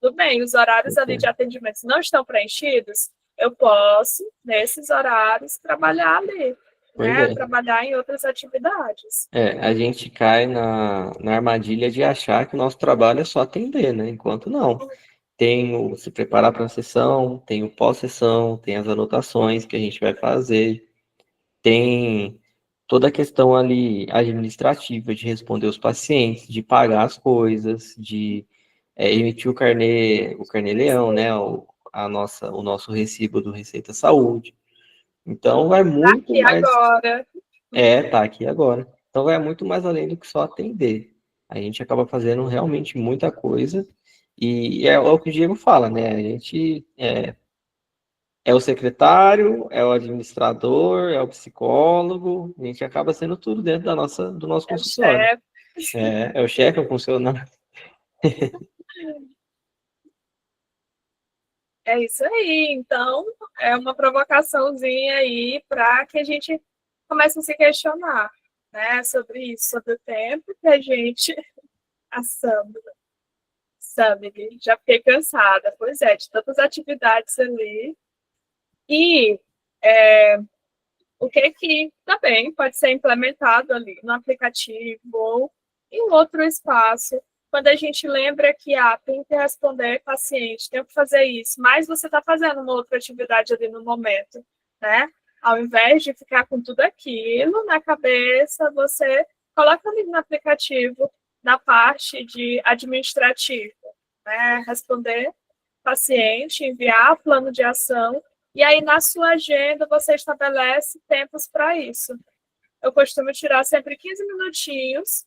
Tudo bem, os horários ali de atendimento não estão preenchidos, eu posso, nesses horários, trabalhar ali, né? Trabalhar em outras atividades. A gente cai na armadilha de achar que o nosso trabalho é só atender, né? Enquanto não. Tem o se preparar para a sessão, tem o pós-sessão, tem as anotações que a gente vai fazer, tem toda a questão ali administrativa de responder os pacientes, de pagar as coisas, de emitir o carnê-leão, né? O nosso recibo do Receita Saúde. Então, vai muito aqui mais... agora. Tá aqui agora. Então, vai muito mais além do que só atender. A gente acaba fazendo realmente muita coisa, e é o que o Diego fala, né? A gente é o secretário, é o administrador, é o psicólogo, a gente acaba sendo tudo dentro do nosso É o consultório. chefe. É o chefe, é o funcionário. É isso aí. Então, é uma provocaçãozinha aí para que a gente comece a se questionar, né, sobre isso, sobre o tempo que a gente assamos. Sabe, já fiquei cansada. Pois é, de tantas atividades ali. E o que também pode ser implementado ali no aplicativo ou em outro espaço, quando a gente lembra que tem que responder paciente, tem que fazer isso, mas você está fazendo uma outra atividade ali no momento, né? Ao invés de ficar com tudo aquilo na cabeça, você coloca ali no aplicativo, na parte de administrativo, né? Responder paciente, enviar plano de ação, e aí na sua agenda você estabelece tempos para isso. Eu costumo tirar sempre 15 minutinhos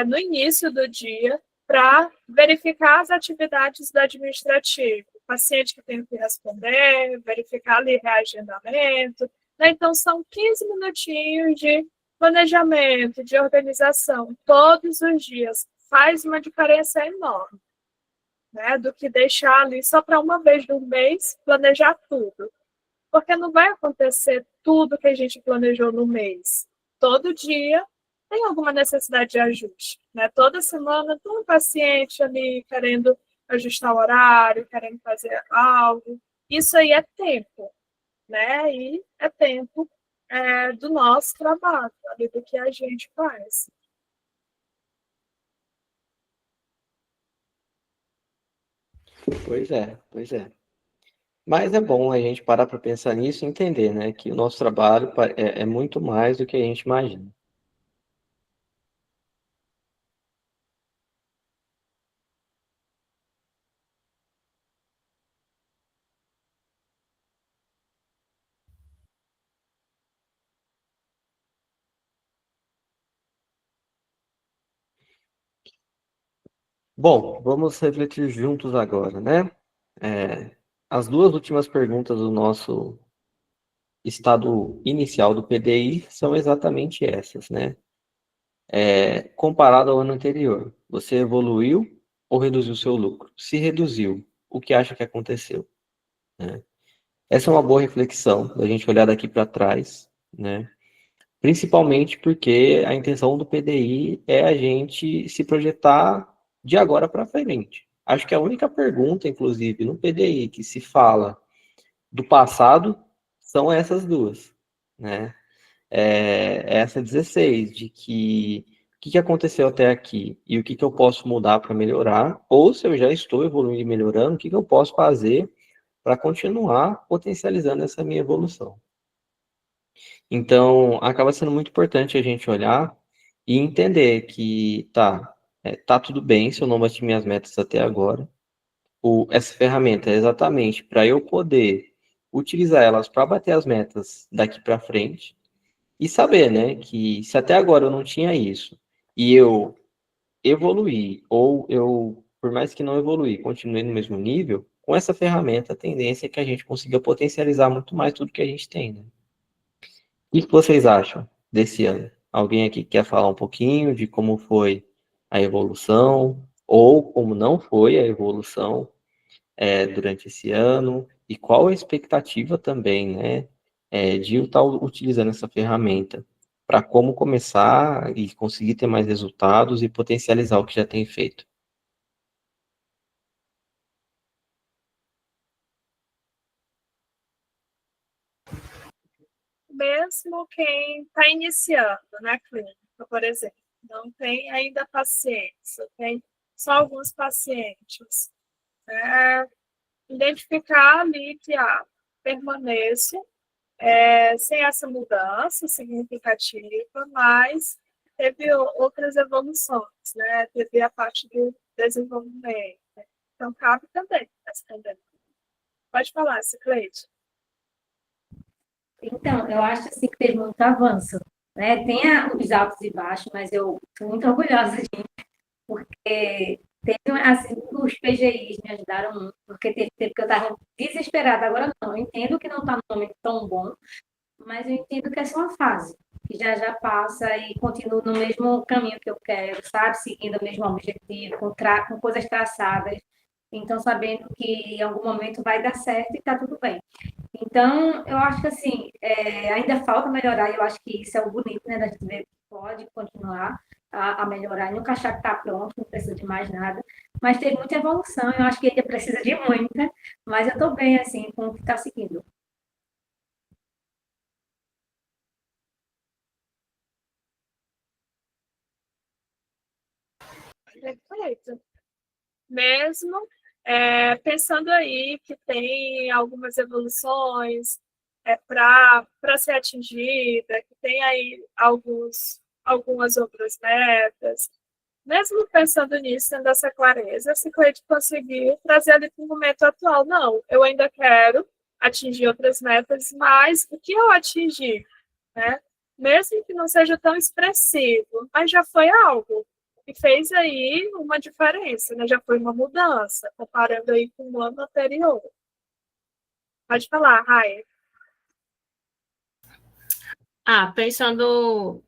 no início do dia para verificar as atividades do administrativo. O paciente que tem que responder, verificar ali reagendamento. Né? Então, são 15 minutinhos de planejamento, de organização, todos os dias. Faz uma diferença enorme, né? Do que deixar ali só para uma vez no mês planejar tudo. Porque não vai acontecer tudo que a gente planejou no mês. Todo dia tem alguma necessidade de ajuste, né? Toda semana tem um paciente ali querendo ajustar o horário, querendo fazer algo. Isso aí é tempo, né? E é tempo do nosso trabalho, ali do que a gente faz. Pois é, pois é. Mas é bom a gente parar para pensar nisso e entender, né, que o nosso trabalho é muito mais do que a gente imagina. Bom, vamos refletir juntos agora, né? As duas últimas perguntas do nosso estado inicial do PDI são exatamente essas, né? Comparado ao ano anterior, você evoluiu ou reduziu seu lucro? Se reduziu, o que acha que aconteceu? Né? Essa é uma boa reflexão, da gente olhar daqui para trás, né? Principalmente porque a intenção do PDI é a gente se projetar de agora para frente. Acho que a única pergunta, inclusive, no PDI que se fala do passado são essas duas, né? Essa 16, de que o que aconteceu até aqui e o que eu posso mudar para melhorar, ou se eu já estou evoluindo e melhorando, o que eu posso fazer para continuar potencializando essa minha evolução. Então, acaba sendo muito importante a gente olhar e entender que tá tudo bem se eu não bati minhas metas até agora. Essa ferramenta é exatamente para eu poder utilizar elas para bater as metas daqui para frente e saber, né, que se até agora eu não tinha isso e eu evoluí, ou eu, por mais que não evoluí, continuei no mesmo nível, com essa ferramenta a tendência é que a gente consiga potencializar muito mais tudo que a gente tem, né? O que vocês acham desse ano? Alguém aqui quer falar um pouquinho de como foi a evolução, ou como não foi a evolução durante esse ano, e qual a expectativa também, né, de estar utilizando essa ferramenta para como começar e conseguir ter mais resultados e potencializar o que já tem feito. Mesmo quem está iniciando na clínica, por exemplo, não tem ainda paciência, tem só alguns pacientes. Identificar ali que permaneço sem essa mudança significativa, mas teve outras evoluções, né? Teve a parte do desenvolvimento. Então, cabe também responder. Pode falar, Cicleide. Então, eu acho assim, que teve muito avanço. Né? Tem os altos e baixos, mas eu sou muito orgulhosa porque assim, os PGIs me ajudaram muito, porque teve tempo que eu estava desesperada. Agora não, eu entendo que não está num momento tão bom, mas eu entendo que é só uma fase, que já já passa e continuo no mesmo caminho que eu quero, sabe? Seguindo o mesmo objetivo, com coisas traçadas. Então, sabendo que em algum momento vai dar certo e está tudo bem. Então, eu acho que assim, ainda falta melhorar, e eu acho que isso é o bonito, né? Da gente ver que pode continuar a melhorar, e nunca achar que está pronto, não precisa de mais nada. Mas tem muita evolução, eu acho que ainda precisa de muita, mas eu estou bem, assim, com o que está seguindo. Perfeito. Mesmo pensando aí que tem algumas evoluções para ser atingida, que tem aí algumas outras metas, mesmo pensando nisso, tendo essa clareza, se Cleide conseguir trazer ali para o momento atual, não, eu ainda quero atingir outras metas, mas o que eu atingi, né? Mesmo que não seja tão expressivo, mas já foi algo que fez aí uma diferença, né? Já foi uma mudança, comparando aí com o ano anterior. Pode falar, Rai. Pensando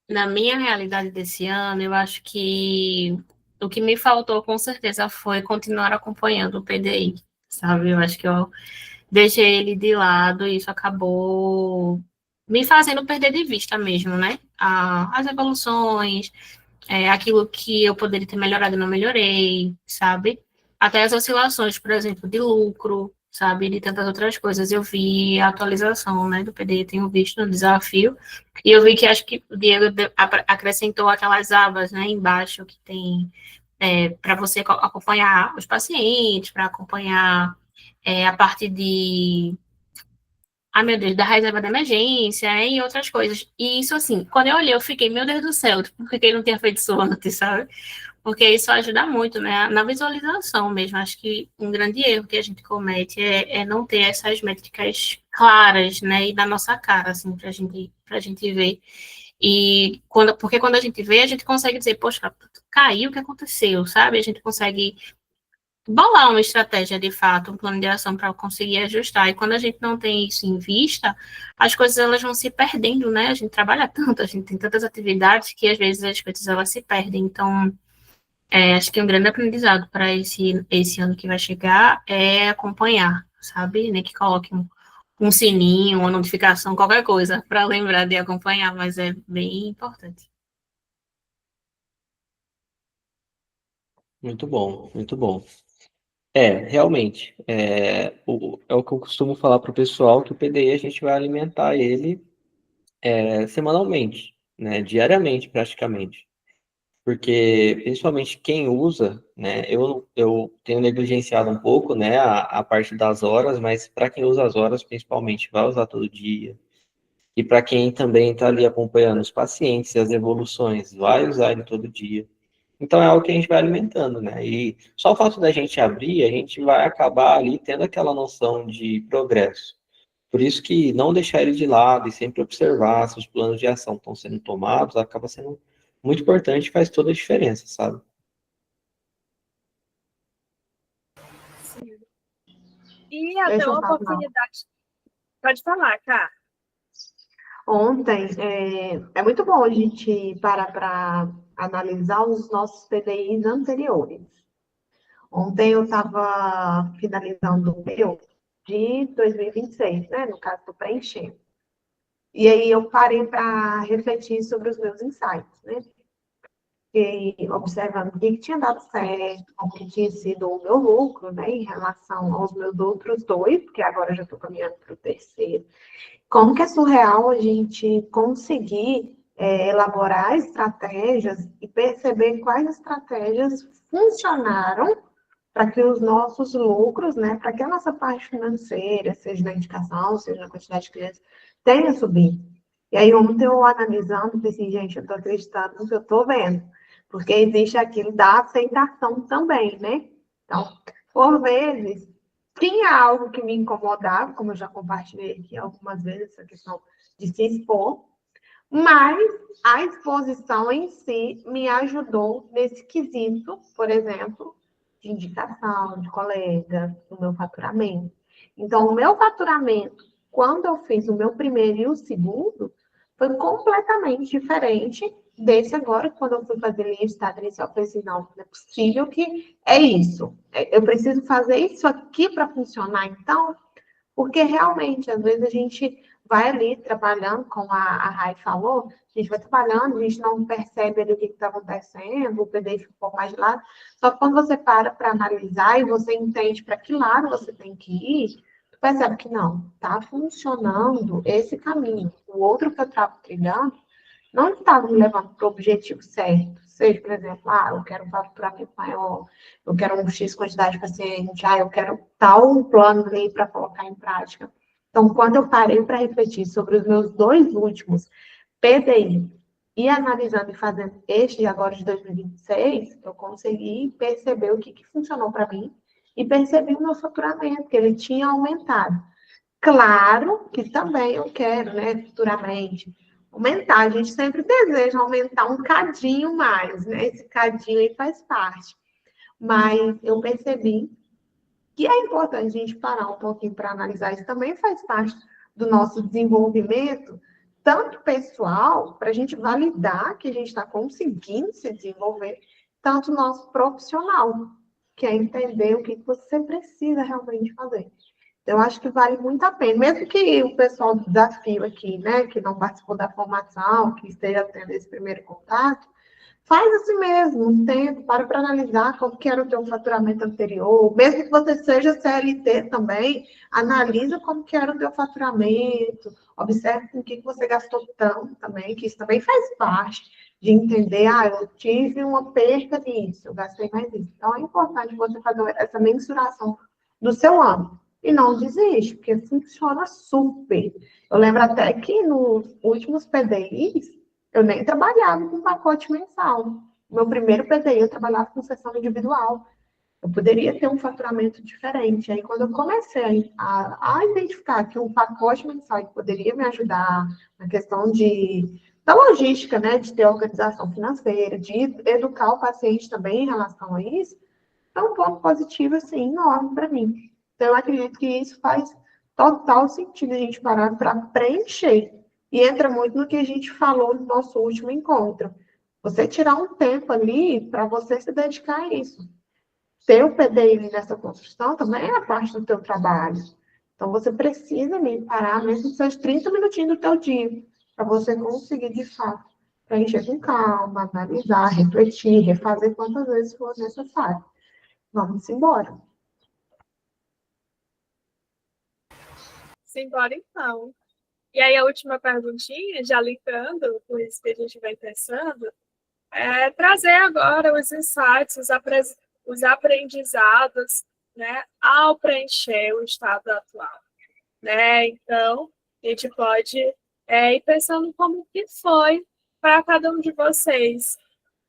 na minha realidade desse ano, eu acho que o que me faltou com certeza foi continuar acompanhando o PDI, sabe? Eu acho que eu deixei ele de lado e isso acabou me fazendo perder de vista mesmo, né? As evoluções, aquilo que eu poderia ter melhorado e não melhorei, sabe? Até as oscilações, por exemplo, de lucro, sabe? De tantas outras coisas. Eu vi a atualização, né, do PDI, tenho visto no desafio, e eu vi que acho que o Diego acrescentou aquelas abas, né, embaixo, que tem para você acompanhar os pacientes, para acompanhar a parte de meu Deus, da reserva da emergência e outras coisas. E isso, assim, quando eu olhei, eu fiquei, meu Deus do céu, por que ele não tinha feito isso antes, sabe? Porque isso ajuda muito, né? Na visualização mesmo. Acho que um grande erro que a gente comete é não ter essas métricas claras, né? E na nossa cara, assim, pra gente ver. Porque quando a gente vê, a gente consegue dizer, poxa, caiu, o que aconteceu, sabe? A gente consegue bolar uma estratégia de fato, um plano de ação para conseguir ajustar. E quando a gente não tem isso em vista, as coisas elas vão se perdendo, né? A gente trabalha tanto, a gente tem tantas atividades que às vezes as coisas elas se perdem. Então, acho que um grande aprendizado para esse ano que vai chegar é acompanhar, sabe? Nem que coloque um sininho, uma notificação, qualquer coisa, para lembrar de acompanhar, mas é bem importante. Muito bom, muito bom. Realmente, é o que eu costumo falar para o pessoal, que o PDI a gente vai alimentar ele semanalmente, né, diariamente praticamente, porque principalmente quem usa, né, eu tenho negligenciado um pouco, né, a parte das horas, mas para quem usa as horas, principalmente, vai usar todo dia, e para quem também está ali acompanhando os pacientes e as evoluções, vai usar ele todo dia. Então é algo que a gente vai alimentando, né? E só o fato da gente abrir, a gente vai acabar ali tendo aquela noção de progresso. Por isso que não deixar ele de lado e sempre observar se os planos de ação estão sendo tomados, acaba sendo muito importante e faz toda a diferença, sabe? Sim. E até Deixa eu uma falar. oportunidade. Pode falar, cara. Ontem, é muito bom a gente parar para analisar os nossos PDIs anteriores. Ontem eu estava finalizando o meu de 2026, né? No caso, estou preenchendo. E aí eu parei para refletir sobre os meus insights, né? E observando o que tinha dado certo, como que tinha sido o meu lucro, né? Em relação aos meus outros dois, porque agora eu já estou caminhando para o terceiro. Como que é surreal a gente conseguir elaborar estratégias e perceber quais estratégias funcionaram para que os nossos lucros, né, para que a nossa parte financeira, seja na indicação, seja na quantidade de clientes, tenha subido. E aí, ontem eu analisando, pensei, gente, eu estou acreditando no que eu estou vendo, porque existe aquilo da aceitação também, né? Então, por vezes, tinha algo que me incomodava, como eu já compartilhei aqui algumas vezes, essa questão de se expor, Mas a exposição em si me ajudou nesse quesito, por exemplo, de indicação de colega, do meu faturamento. Então, o meu faturamento, quando eu fiz o meu primeiro e o segundo, foi completamente diferente desse agora, quando eu fui fazer linha de estado inicial. Eu falei assim, não é possível que é isso. Eu preciso fazer isso aqui para funcionar, então, porque realmente, às vezes a gente vai ali trabalhando, como a Rai falou, a gente vai trabalhando, a gente não percebe ali o que está acontecendo, o PDF fica um pouco mais de lado. Só que quando você para analisar e você entende para que lado você tem que ir, tu percebe que não, está funcionando esse caminho. O outro que eu estava trilhando não estava me levando para o objetivo certo. Seja, por exemplo, eu quero um faturamento maior, eu quero um X quantidade de paciente, eu quero tal plano ali para colocar em prática. Então, quando eu parei para refletir sobre os meus 2 últimos PDI e analisando e fazendo este agora de 2026, eu consegui perceber o que funcionou para mim e percebi o meu faturamento, que ele tinha aumentado. Claro que também eu quero, né, futuramente, aumentar. A gente sempre deseja aumentar um cadinho mais, né? Esse cadinho aí faz parte. Mas eu percebi que é importante a gente parar um pouquinho para analisar. Isso também faz parte do nosso desenvolvimento, tanto pessoal, para a gente validar que a gente está conseguindo se desenvolver, tanto nosso profissional, que é entender o que você precisa realmente fazer. Eu acho que vale muito a pena, mesmo que o pessoal do desafio aqui, né, que não participou da formação, que esteja tendo esse primeiro contato, faz assim mesmo, um tempo, para analisar como que era o teu faturamento anterior, mesmo que você seja CLT também, analisa como que era o teu faturamento, observe com o que você gastou tanto também, que isso também faz parte de entender, eu tive uma perca nisso, eu gastei mais isso. Então, é importante você fazer essa mensuração do seu ano. E não desiste, porque funciona super. Eu lembro até que nos últimos PDIs, eu nem trabalhava com pacote mensal. Meu primeiro PDI, eu trabalhava com sessão individual. Eu poderia ter um faturamento diferente. Aí, quando eu comecei a identificar que um pacote mensal poderia me ajudar na questão da logística, né, de ter organização financeira, de educar o paciente também em relação a isso, é um ponto positivo, assim, enorme para mim. Então, eu acredito que isso faz total sentido a gente parar para preencher. E entra muito no que a gente falou no nosso último encontro. Você tirar um tempo ali para você se dedicar a isso. Ter o PDI nessa construção também é parte do teu trabalho. Então, você precisa ali parar, mesmo que seja 30 minutinhos do teu dia, para você conseguir, de fato, preencher com calma, analisar, refletir, refazer quantas vezes for necessário. Vamos embora. Simbora então. E aí a última perguntinha, já linkando com isso que a gente vai pensando, é trazer agora os insights, os aprendizados, né, ao preencher o estado atual, né? Então, a gente pode ir pensando como que foi para cada um de vocês,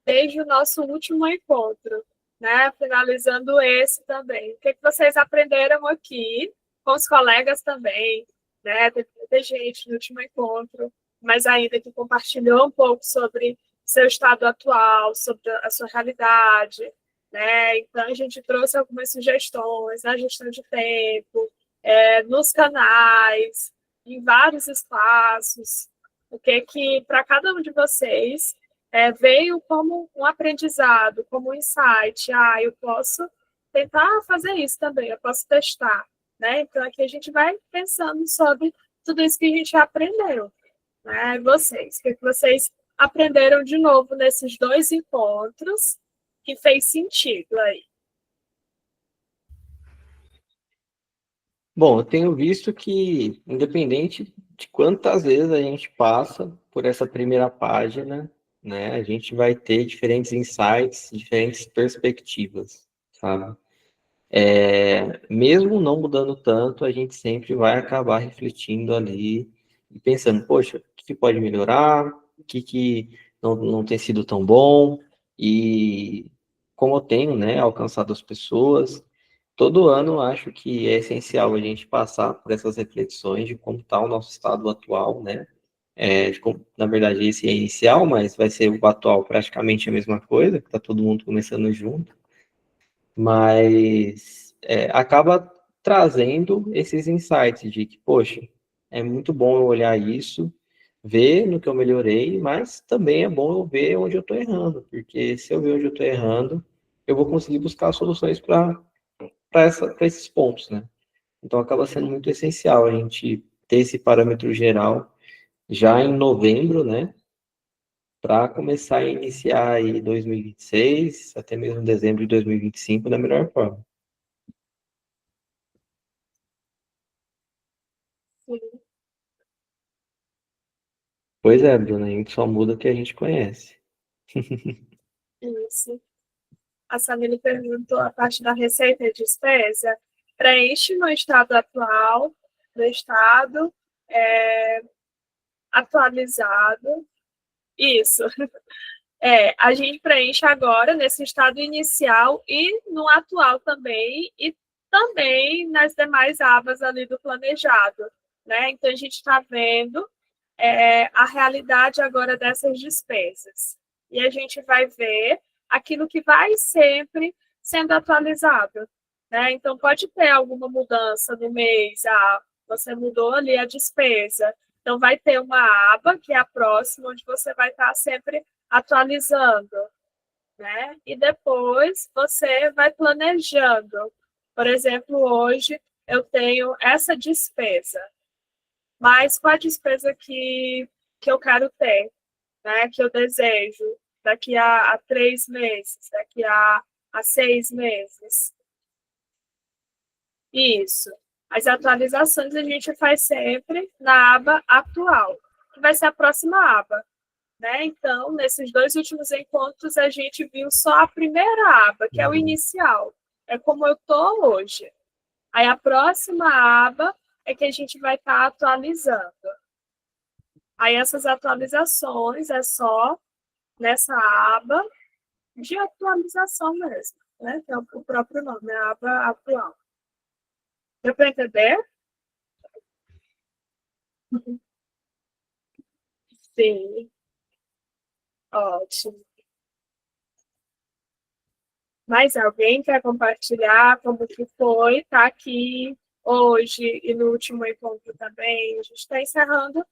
desde o nosso último encontro, né? Finalizando esse também. O que vocês aprenderam aqui com os colegas também, né? Teve muita gente no último encontro, mas ainda que compartilhou um pouco sobre seu estado atual, sobre a sua realidade, né? Então, a gente trouxe algumas sugestões na gestão de tempo, nos canais, em vários espaços, o que para cada um de vocês veio como um aprendizado, como um insight. Eu posso tentar fazer isso também, eu posso testar, né? Então, aqui a gente vai pensando sobre tudo isso que a gente aprendeu, né? Vocês, o que vocês aprenderam de novo nesses 2 encontros que fez sentido aí? Bom, eu tenho visto que, independente de quantas vezes a gente passa por essa primeira página, né, a gente vai ter diferentes insights, diferentes perspectivas, sabe? Mesmo não mudando tanto, a gente sempre vai acabar refletindo ali e pensando, poxa, o que pode melhorar? O que não tem sido tão bom? E como eu tenho, né, alcançado as pessoas, todo ano acho que é essencial a gente passar por essas reflexões de como está o nosso estado atual, né? Na verdade, esse é inicial, mas vai ser o atual praticamente a mesma coisa, que está todo mundo começando junto, mas acaba trazendo esses insights de que, poxa, é muito bom eu olhar isso, ver no que eu melhorei, mas também é bom eu ver onde eu estou errando, porque se eu ver onde eu estou errando, eu vou conseguir buscar soluções para esses pontos, né? Então acaba sendo muito essencial a gente ter esse parâmetro geral já em novembro, né? Para começar a iniciar aí 2026, até mesmo dezembro de 2025, da melhor forma. Sim, Pois é, Bruna, a gente só muda o que a gente conhece. isso. A Samile perguntou a parte da receita e despesa. Preenche no estado atual do estado, é, atualizado. Isso. A gente preenche agora nesse estado inicial e no atual também, e também nas demais abas ali do planejado, né? Então, a gente está vendo a realidade agora dessas despesas. E a gente vai ver aquilo que vai sempre sendo atualizado, né? Então, pode ter alguma mudança no mês, você mudou ali a despesa, então vai ter uma aba que é a próxima, onde você vai estar sempre atualizando, né? E depois você vai planejando. Por exemplo, hoje eu tenho essa despesa, mas qual a despesa que eu quero ter, né? Que eu desejo daqui a 3 meses, daqui a 6 meses. Isso. As atualizações a gente faz sempre na aba atual, que vai ser a próxima aba. Né? Então, nesses 2 últimos encontros, a gente viu só a primeira aba, que é o inicial. É como eu estou hoje. Aí a próxima aba é que a gente vai estar atualizando. Aí essas atualizações é só nessa aba de atualização mesmo, né? Que é o próprio nome, a aba atual. Deu para entender? Sim, ótimo. Mais alguém quer compartilhar como que foi? Tá aqui hoje e no último encontro também. A gente está encerrando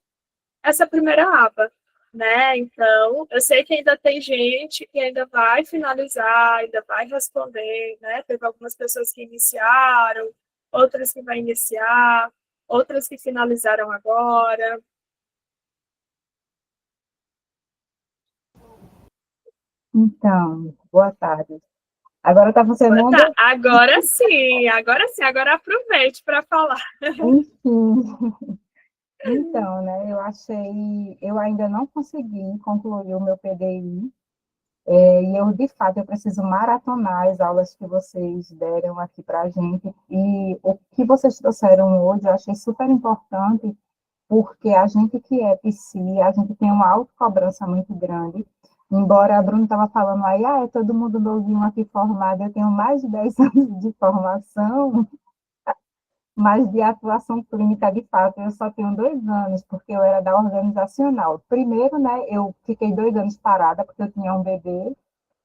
essa primeira aba, né? Então, eu sei que ainda tem gente que ainda vai finalizar, ainda vai responder, né? Teve algumas pessoas que iniciaram, outras que vai iniciar, outras que finalizaram agora. Então, boa tarde. Agora está funcionando? Tá, agora sim, agora aproveite para falar. Enfim. Então, né, eu ainda não consegui concluir o meu PDI, e eu, de fato, eu preciso maratonar as aulas que vocês deram aqui para a gente, e o que vocês trouxeram hoje eu achei super importante, porque a gente que é psi, a gente tem uma autocobrança muito grande, embora a Bruna estava falando aí, é todo mundo novinho aqui formado, eu tenho mais de 10 anos de formação, mas de atuação clínica, de fato, eu só tenho 2 anos, porque eu era da organizacional. Primeiro, né, eu fiquei 2 anos parada, porque eu tinha um bebê,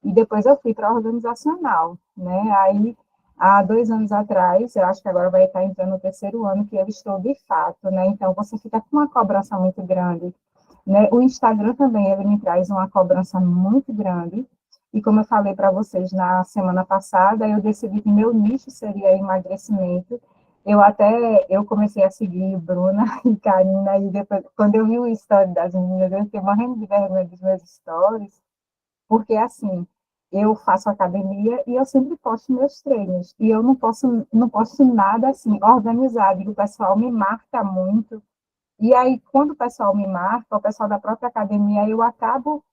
e depois eu fui para a organizacional, né? Aí, há 2 anos atrás, eu acho que agora vai estar entrando no terceiro ano, que eu estou de fato, né? Então, você fica com uma cobrança muito grande, né? O Instagram também, ele me traz uma cobrança muito grande, e como eu falei para vocês na semana passada, eu decidi que meu nicho seria emagrecimento. Eu comecei a seguir Bruna e Karina, e depois, quando eu vi o story das meninas, eu fiquei morrendo de vergonha dos meus stories, porque assim, eu faço academia e eu sempre posto meus treinos, e eu não posto nada assim, organizado, e o pessoal me marca muito, e aí, quando o pessoal me marca, o pessoal da própria academia, eu acabo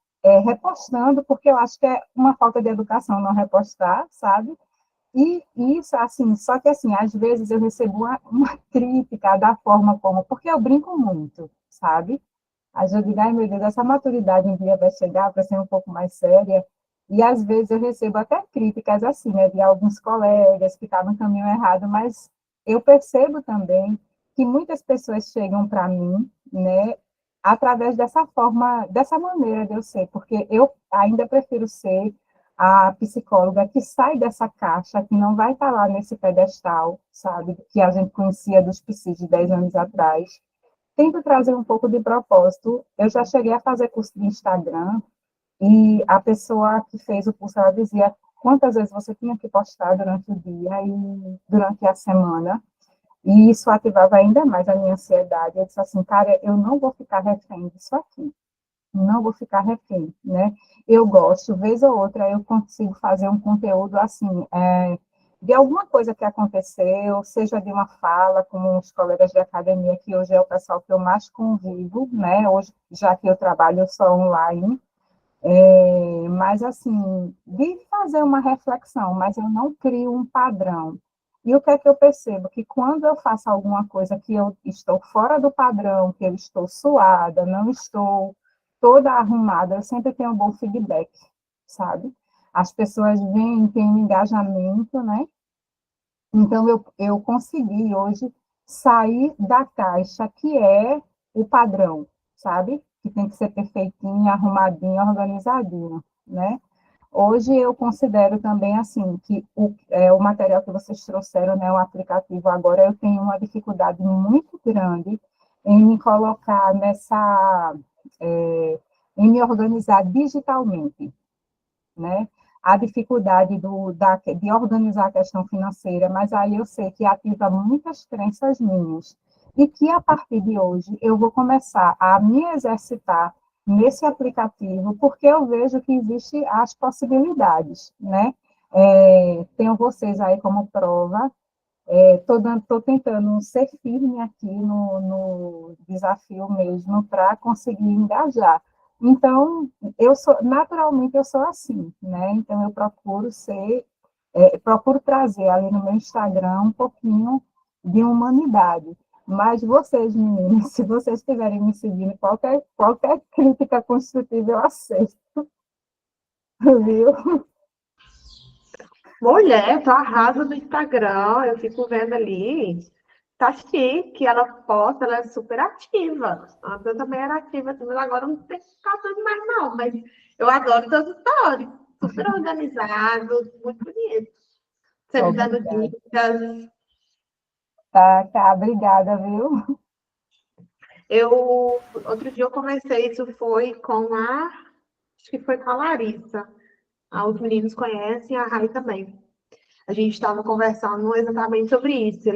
repostando, porque eu acho que é uma falta de educação não repostar, sabe? E isso, assim, só que assim, às vezes eu recebo uma crítica da forma como, porque eu brinco muito, sabe? Às vezes eu digo, ai meu Deus, essa maturidade um dia vai chegar para ser um pouco mais séria, e às vezes eu recebo até críticas assim, né, de alguns colegas que estavam no caminho errado, mas eu percebo também que muitas pessoas chegam para mim, né, através dessa forma, dessa maneira de eu ser, porque eu ainda prefiro ser a psicóloga que sai dessa caixa, que não vai estar lá nesse pedestal, sabe, que a gente conhecia dos psis de 10 anos atrás. Tento trazer um pouco de propósito. Eu já cheguei a fazer curso de Instagram, e a pessoa que fez o curso, ela dizia quantas vezes você tinha que postar durante o dia e durante a semana, e isso ativava ainda mais a minha ansiedade. Eu disse assim, cara, eu não vou ficar refém disso aqui, não vou ficar refém, né? Eu gosto, vez ou outra, eu consigo fazer um conteúdo assim, de alguma coisa que aconteceu, seja de uma fala com os colegas de academia, que hoje é o pessoal que eu mais convivo, né? Hoje, já que eu trabalho só online, mas assim, de fazer uma reflexão, mas eu não crio um padrão. E o que é que eu percebo? Que quando eu faço alguma coisa que eu estou fora do padrão, que eu estou suada, não estou toda arrumada, eu sempre tenho um bom feedback, sabe? As pessoas veem, tem um engajamento, né? Então, eu consegui hoje sair da caixa que é o padrão, sabe? Que tem que ser perfeitinho, arrumadinho, organizadinho, né? Hoje eu considero também assim que o material que vocês trouxeram, né, o aplicativo, agora eu tenho uma dificuldade muito grande em me colocar em me organizar digitalmente, né? A dificuldade de organizar a questão financeira, mas aí eu sei que ativa muitas crenças minhas, e que a partir de hoje eu vou começar a me exercitar nesse aplicativo, porque eu vejo que existem as possibilidades, né? Tenho vocês aí como prova, estou tentando ser firme aqui no desafio mesmo para conseguir engajar. Então, naturalmente eu sou assim, né? Então eu procuro trazer ali no meu Instagram um pouquinho de humanidade. Mas vocês, meninas, se vocês estiverem me seguindo, qualquer crítica construtiva eu aceito, viu? Mulher, tu arrasa no Instagram, eu fico vendo ali. Tá chique, ela posta, ela é super ativa. Antes eu também era ativa, mas agora eu não tenho ficado mais, não. Mas eu adoro teus stories. Super organizado, muito bonito. Você me dando Obrigada. dicas. Tá, obrigada, viu? Outro dia eu comecei, isso foi acho que foi com a Larissa. Os meninos conhecem, a Rai também. A gente estava conversando exatamente sobre isso,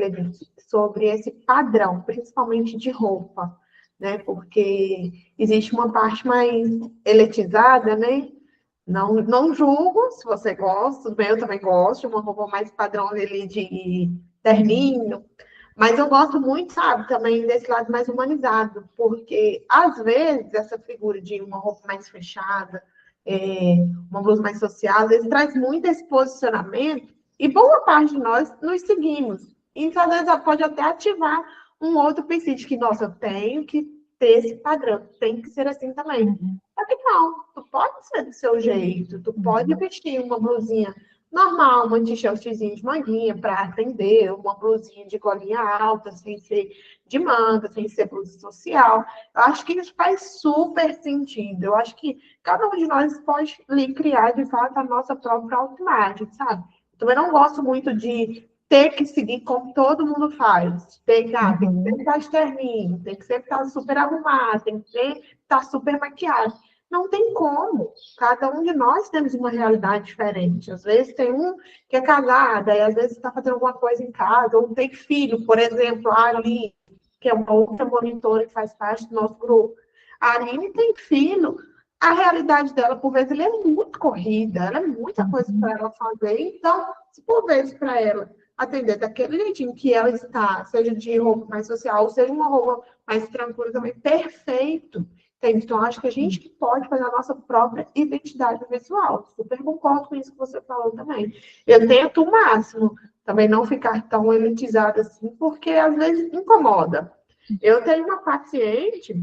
sobre esse padrão, principalmente de roupa, né? Porque existe uma parte mais elitizada, né? Não julgo se você gosta, tudo bem, eu também gosto de uma roupa mais padrão ali de terninho, mas eu gosto muito, sabe, também desse lado mais humanizado, porque às vezes essa figura de uma roupa mais fechada, uma blusa mais social, às vezes traz muito esse posicionamento e boa parte de nós nos seguimos. Então, às vezes, pode até ativar um outro princípio de que, nossa, eu tenho que ter esse padrão, tem que ser assim também. Só que não, tu pode ser do seu jeito, tu pode vestir uma blusinha normal, uma t-shirtzinha de manguinha para atender, uma blusinha de golinha alta, sem ser de manga, sem ser blusa social. Eu acho que isso faz super sentido. Eu acho que cada um de nós pode criar, de fato, a nossa própria autoimagem, sabe? Também não gosto muito de ter que seguir como todo mundo faz. Tem que sempre estar de terninho, tem que sempre estar super arrumado, tem que sempre estar super maquiado. Não tem como. Cada um de nós temos uma realidade diferente. Às vezes tem um que é casada, e às vezes está fazendo alguma coisa em casa, ou tem filho, por exemplo, a Ali, que é uma outra monitora que faz parte do nosso grupo. A Aline tem filho, a realidade dela, por vezes, ela é muito corrida, ela é muita coisa para ela fazer. Então, se por vezes para ela atender daquele jeitinho que ela está, seja de roupa mais social, ou seja uma roupa mais tranquila também, perfeito. Então, acho que a gente que pode fazer a nossa própria identidade visual. Super concordo com isso que você falou também. Eu tento o máximo também não ficar tão elitizada assim, porque às vezes incomoda. Eu tenho uma paciente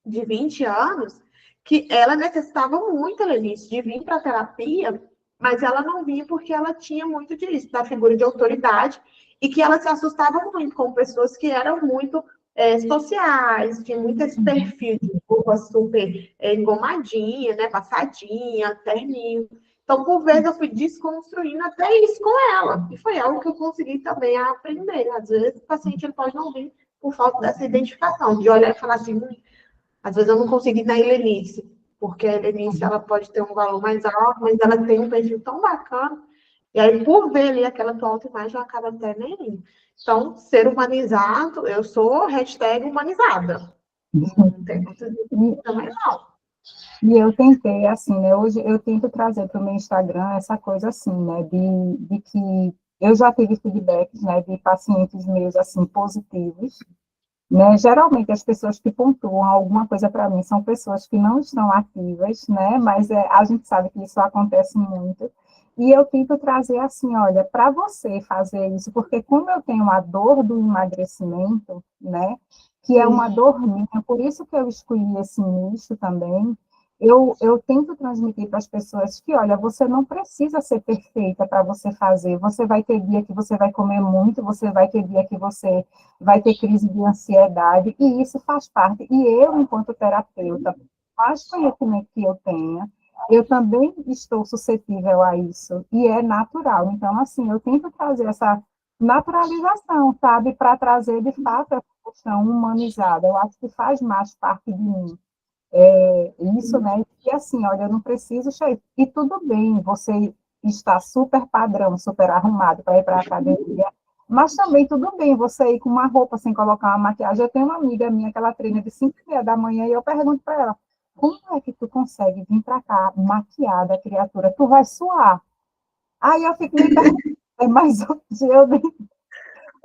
de 20 anos que ela necessitava muito, Lenice, de vir para a terapia, mas ela não vinha porque ela tinha muito disso, da figura de autoridade, e que ela se assustava muito com pessoas que eram muito sociais, tinha muito esse perfil de roupa super engomadinha, né, passadinha, terninho. Então, por vezes, eu fui desconstruindo até isso com ela. E foi algo que eu consegui também aprender. Às vezes, o paciente ele pode não vir por falta dessa identificação, de olhar e falar assim, às vezes eu não consigo ir na Helenice, porque a Helenice ela pode ter um valor mais alto, mas ela tem um perfil tão bacana. E aí, por ver ali aquela tua autoimagem, eu acabo até nem indo. Então, ser humanizado, eu sou hashtag humanizada. Não tem muito também, não. E eu tentei, assim, né? Hoje eu tento trazer para o meu Instagram essa coisa assim, né? De que eu já tive feedbacks, né? De pacientes meus, assim, positivos, né? Geralmente as pessoas que pontuam alguma coisa para mim são pessoas que não estão ativas, né? Mas a gente sabe que isso acontece muito. E eu tento trazer assim, olha, para você fazer isso, porque como eu tenho a dor do emagrecimento, né? Que é uma dor minha, por isso que eu escolhi esse nicho também. Eu tento transmitir para as pessoas que, olha, você não precisa ser perfeita para você fazer. Você vai ter dia que você vai comer muito, você vai ter dia que você vai ter crise de ansiedade, e isso faz parte. E eu, enquanto terapeuta, mais conhecimento que eu tenha, eu também estou suscetível a isso, e é natural. Então, assim, eu tento trazer essa naturalização, sabe, para trazer, de fato, essa questão humanizada. Eu acho que faz mais parte de mim. Isso, né? E assim, olha, eu não preciso chegar. E tudo bem, você está super padrão, super arrumado para ir para a academia, mas também tudo bem você ir com uma roupa sem colocar uma maquiagem. Eu tenho uma amiga minha que ela treina de 5h30 da manhã e eu pergunto para ela, como é que tu consegue vir para cá maquiada, criatura? Tu vai suar. Aí eu fico me perguntando, mas hoje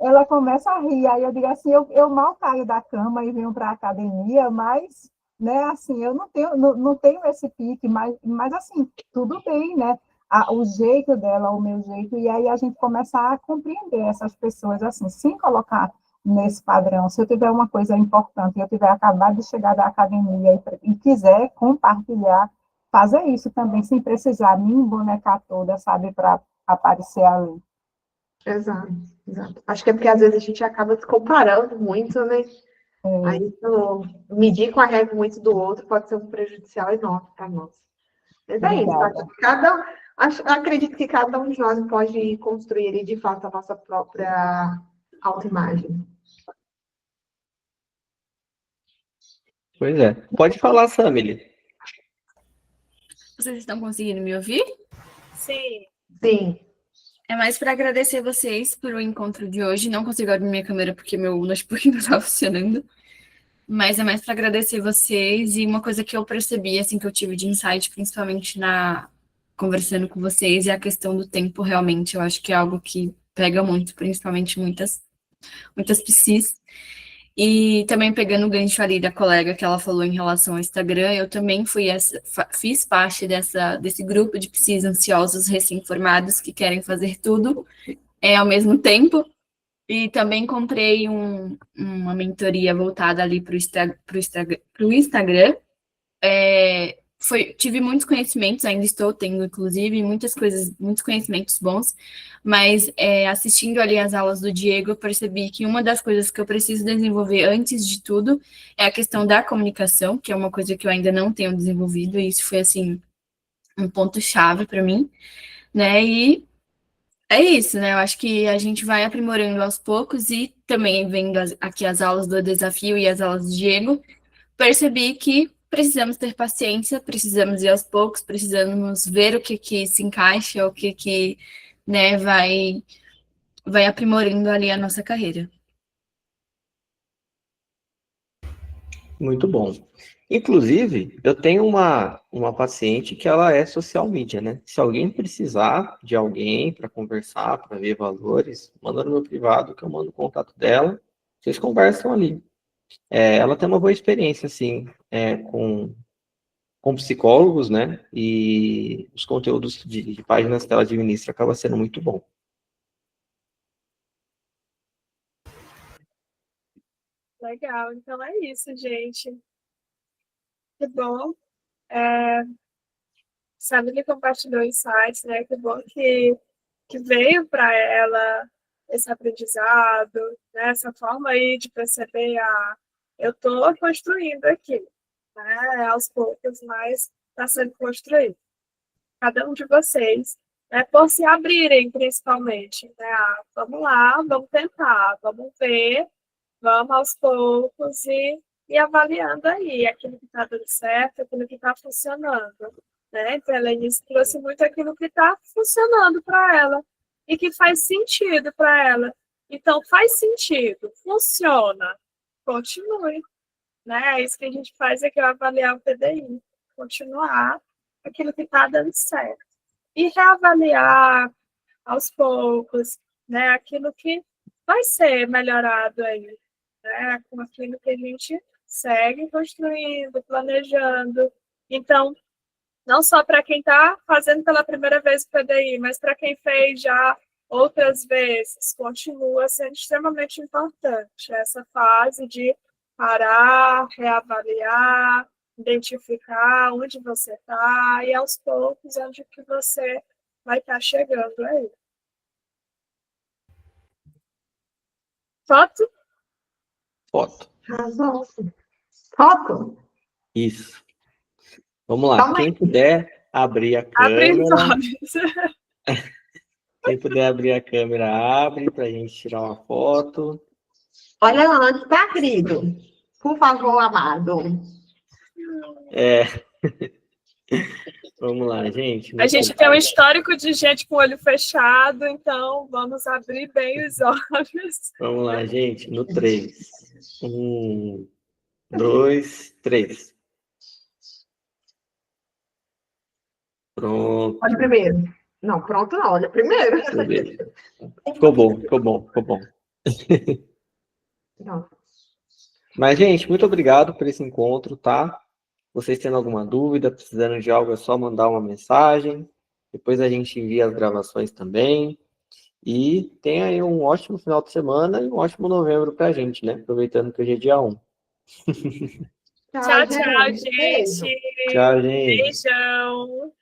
ela começa a rir, aí eu digo assim, eu mal caio da cama e venho para a academia, mas, né, assim, eu não tenho esse pique, mas assim, tudo bem, né, o jeito dela, o meu jeito, e aí a gente começa a compreender essas pessoas, assim, sem colocar nesse padrão. Se eu tiver uma coisa importante, eu tiver acabado de chegar da academia e quiser compartilhar, fazer isso também, sem precisar me embonecar toda, sabe, para aparecer ali. Exato, exato. Acho que é porque às vezes a gente acaba se comparando muito, né? Aí isso, medir com a régua muito do outro pode ser um prejudicial enorme para nós. Mas é isso, Obrigada. acredito que cada um de nós pode construir de fato a nossa própria autoimagem. Pois é. Pode falar, Samily. Vocês estão conseguindo me ouvir? Sim. Sim. É mais para agradecer vocês por o encontro de hoje. Não consigo abrir minha câmera porque meu notebook não está funcionando. Mas é mais para agradecer vocês. E uma coisa que eu percebi, assim, que eu tive de insight, principalmente conversando com vocês, é a questão do tempo, realmente. Eu acho que é algo que pega muito, principalmente muitas psis. E também pegando o gancho ali da colega que ela falou em relação ao Instagram, eu também fiz parte desse grupo de psis ansiosos recém-formados que querem fazer tudo ao mesmo tempo. E também comprei uma mentoria voltada ali para o Instagram. Tive muitos conhecimentos, ainda estou tendo, inclusive, muitas coisas, muitos conhecimentos bons, mas assistindo ali as aulas do Diego, eu percebi que uma das coisas que eu preciso desenvolver antes de tudo é a questão da comunicação, que é uma coisa que eu ainda não tenho desenvolvido, e isso foi, assim, um ponto-chave para mim, né? E é isso, né? Eu acho que a gente vai aprimorando aos poucos e também vendo aqui as aulas do desafio e as aulas do Diego, percebi que precisamos ter paciência, precisamos ir aos poucos, precisamos ver o que se encaixa, o que né, vai aprimorando ali a nossa carreira. Muito bom. Inclusive, eu tenho uma paciente que ela é social media, né? Se alguém precisar de alguém para conversar, para ver valores, manda no meu privado que eu mando o contato dela, vocês conversam ali. Ela tem uma boa experiência, assim, com psicólogos, né? E os conteúdos de páginas que ela administra acaba sendo muito bom. Legal, então é isso, gente. Que bom. Sabe que compartilhou insights, né? Que bom que veio para ela esse aprendizado, né? Essa forma aí de perceber, eu estou construindo aqui, né? Aos poucos, mas está sendo construído. Cada um de vocês, né? Por se abrirem, principalmente, né? Vamos lá, vamos tentar, vamos ver, vamos aos poucos e avaliando aí aquilo que está dando certo, aquilo que está funcionando, né? Então, a Helenice trouxe muito aquilo que está funcionando para ela e que faz sentido para ela. Então, faz sentido, funciona, continue, né? É isso que a gente faz aqui, avaliar o PDI, continuar aquilo que está dando certo. E reavaliar aos poucos, né? Aquilo que vai ser melhorado aí, né? Com aquilo que a gente segue construindo, planejando. Então, não só para quem está fazendo pela primeira vez o PDI, mas para quem fez já outras vezes, continua sendo extremamente importante essa fase de parar, reavaliar, identificar onde você está e aos poucos onde que você vai estar chegando aí. Foto? Foto. Arrasou. Foto? Isso. Vamos lá. Calma aí. Quem puder abrir a Abre os câmera. olhos. Quem puder abrir a câmera, abre para a gente tirar uma foto. Olha antes, tá, querido? Por favor, amado. Vamos lá, gente. A gente tem um histórico de gente com o olho fechado, então vamos abrir bem os olhos. Vamos lá, gente. No 3. 1, 2, 3. Pronto. Olha primeiro. Não, pronto não, olha primeiro. Beleza. Ficou bom, ficou bom, ficou bom. Não. Mas, gente, muito obrigado por esse encontro, tá? Vocês tendo alguma dúvida, precisando de algo, é só mandar uma mensagem. Depois a gente envia as gravações também. E tenha aí um ótimo final de semana e um ótimo novembro pra gente, né? Aproveitando que hoje é dia 1. Tchau, tchau, gente. Tchau, gente. Beijão.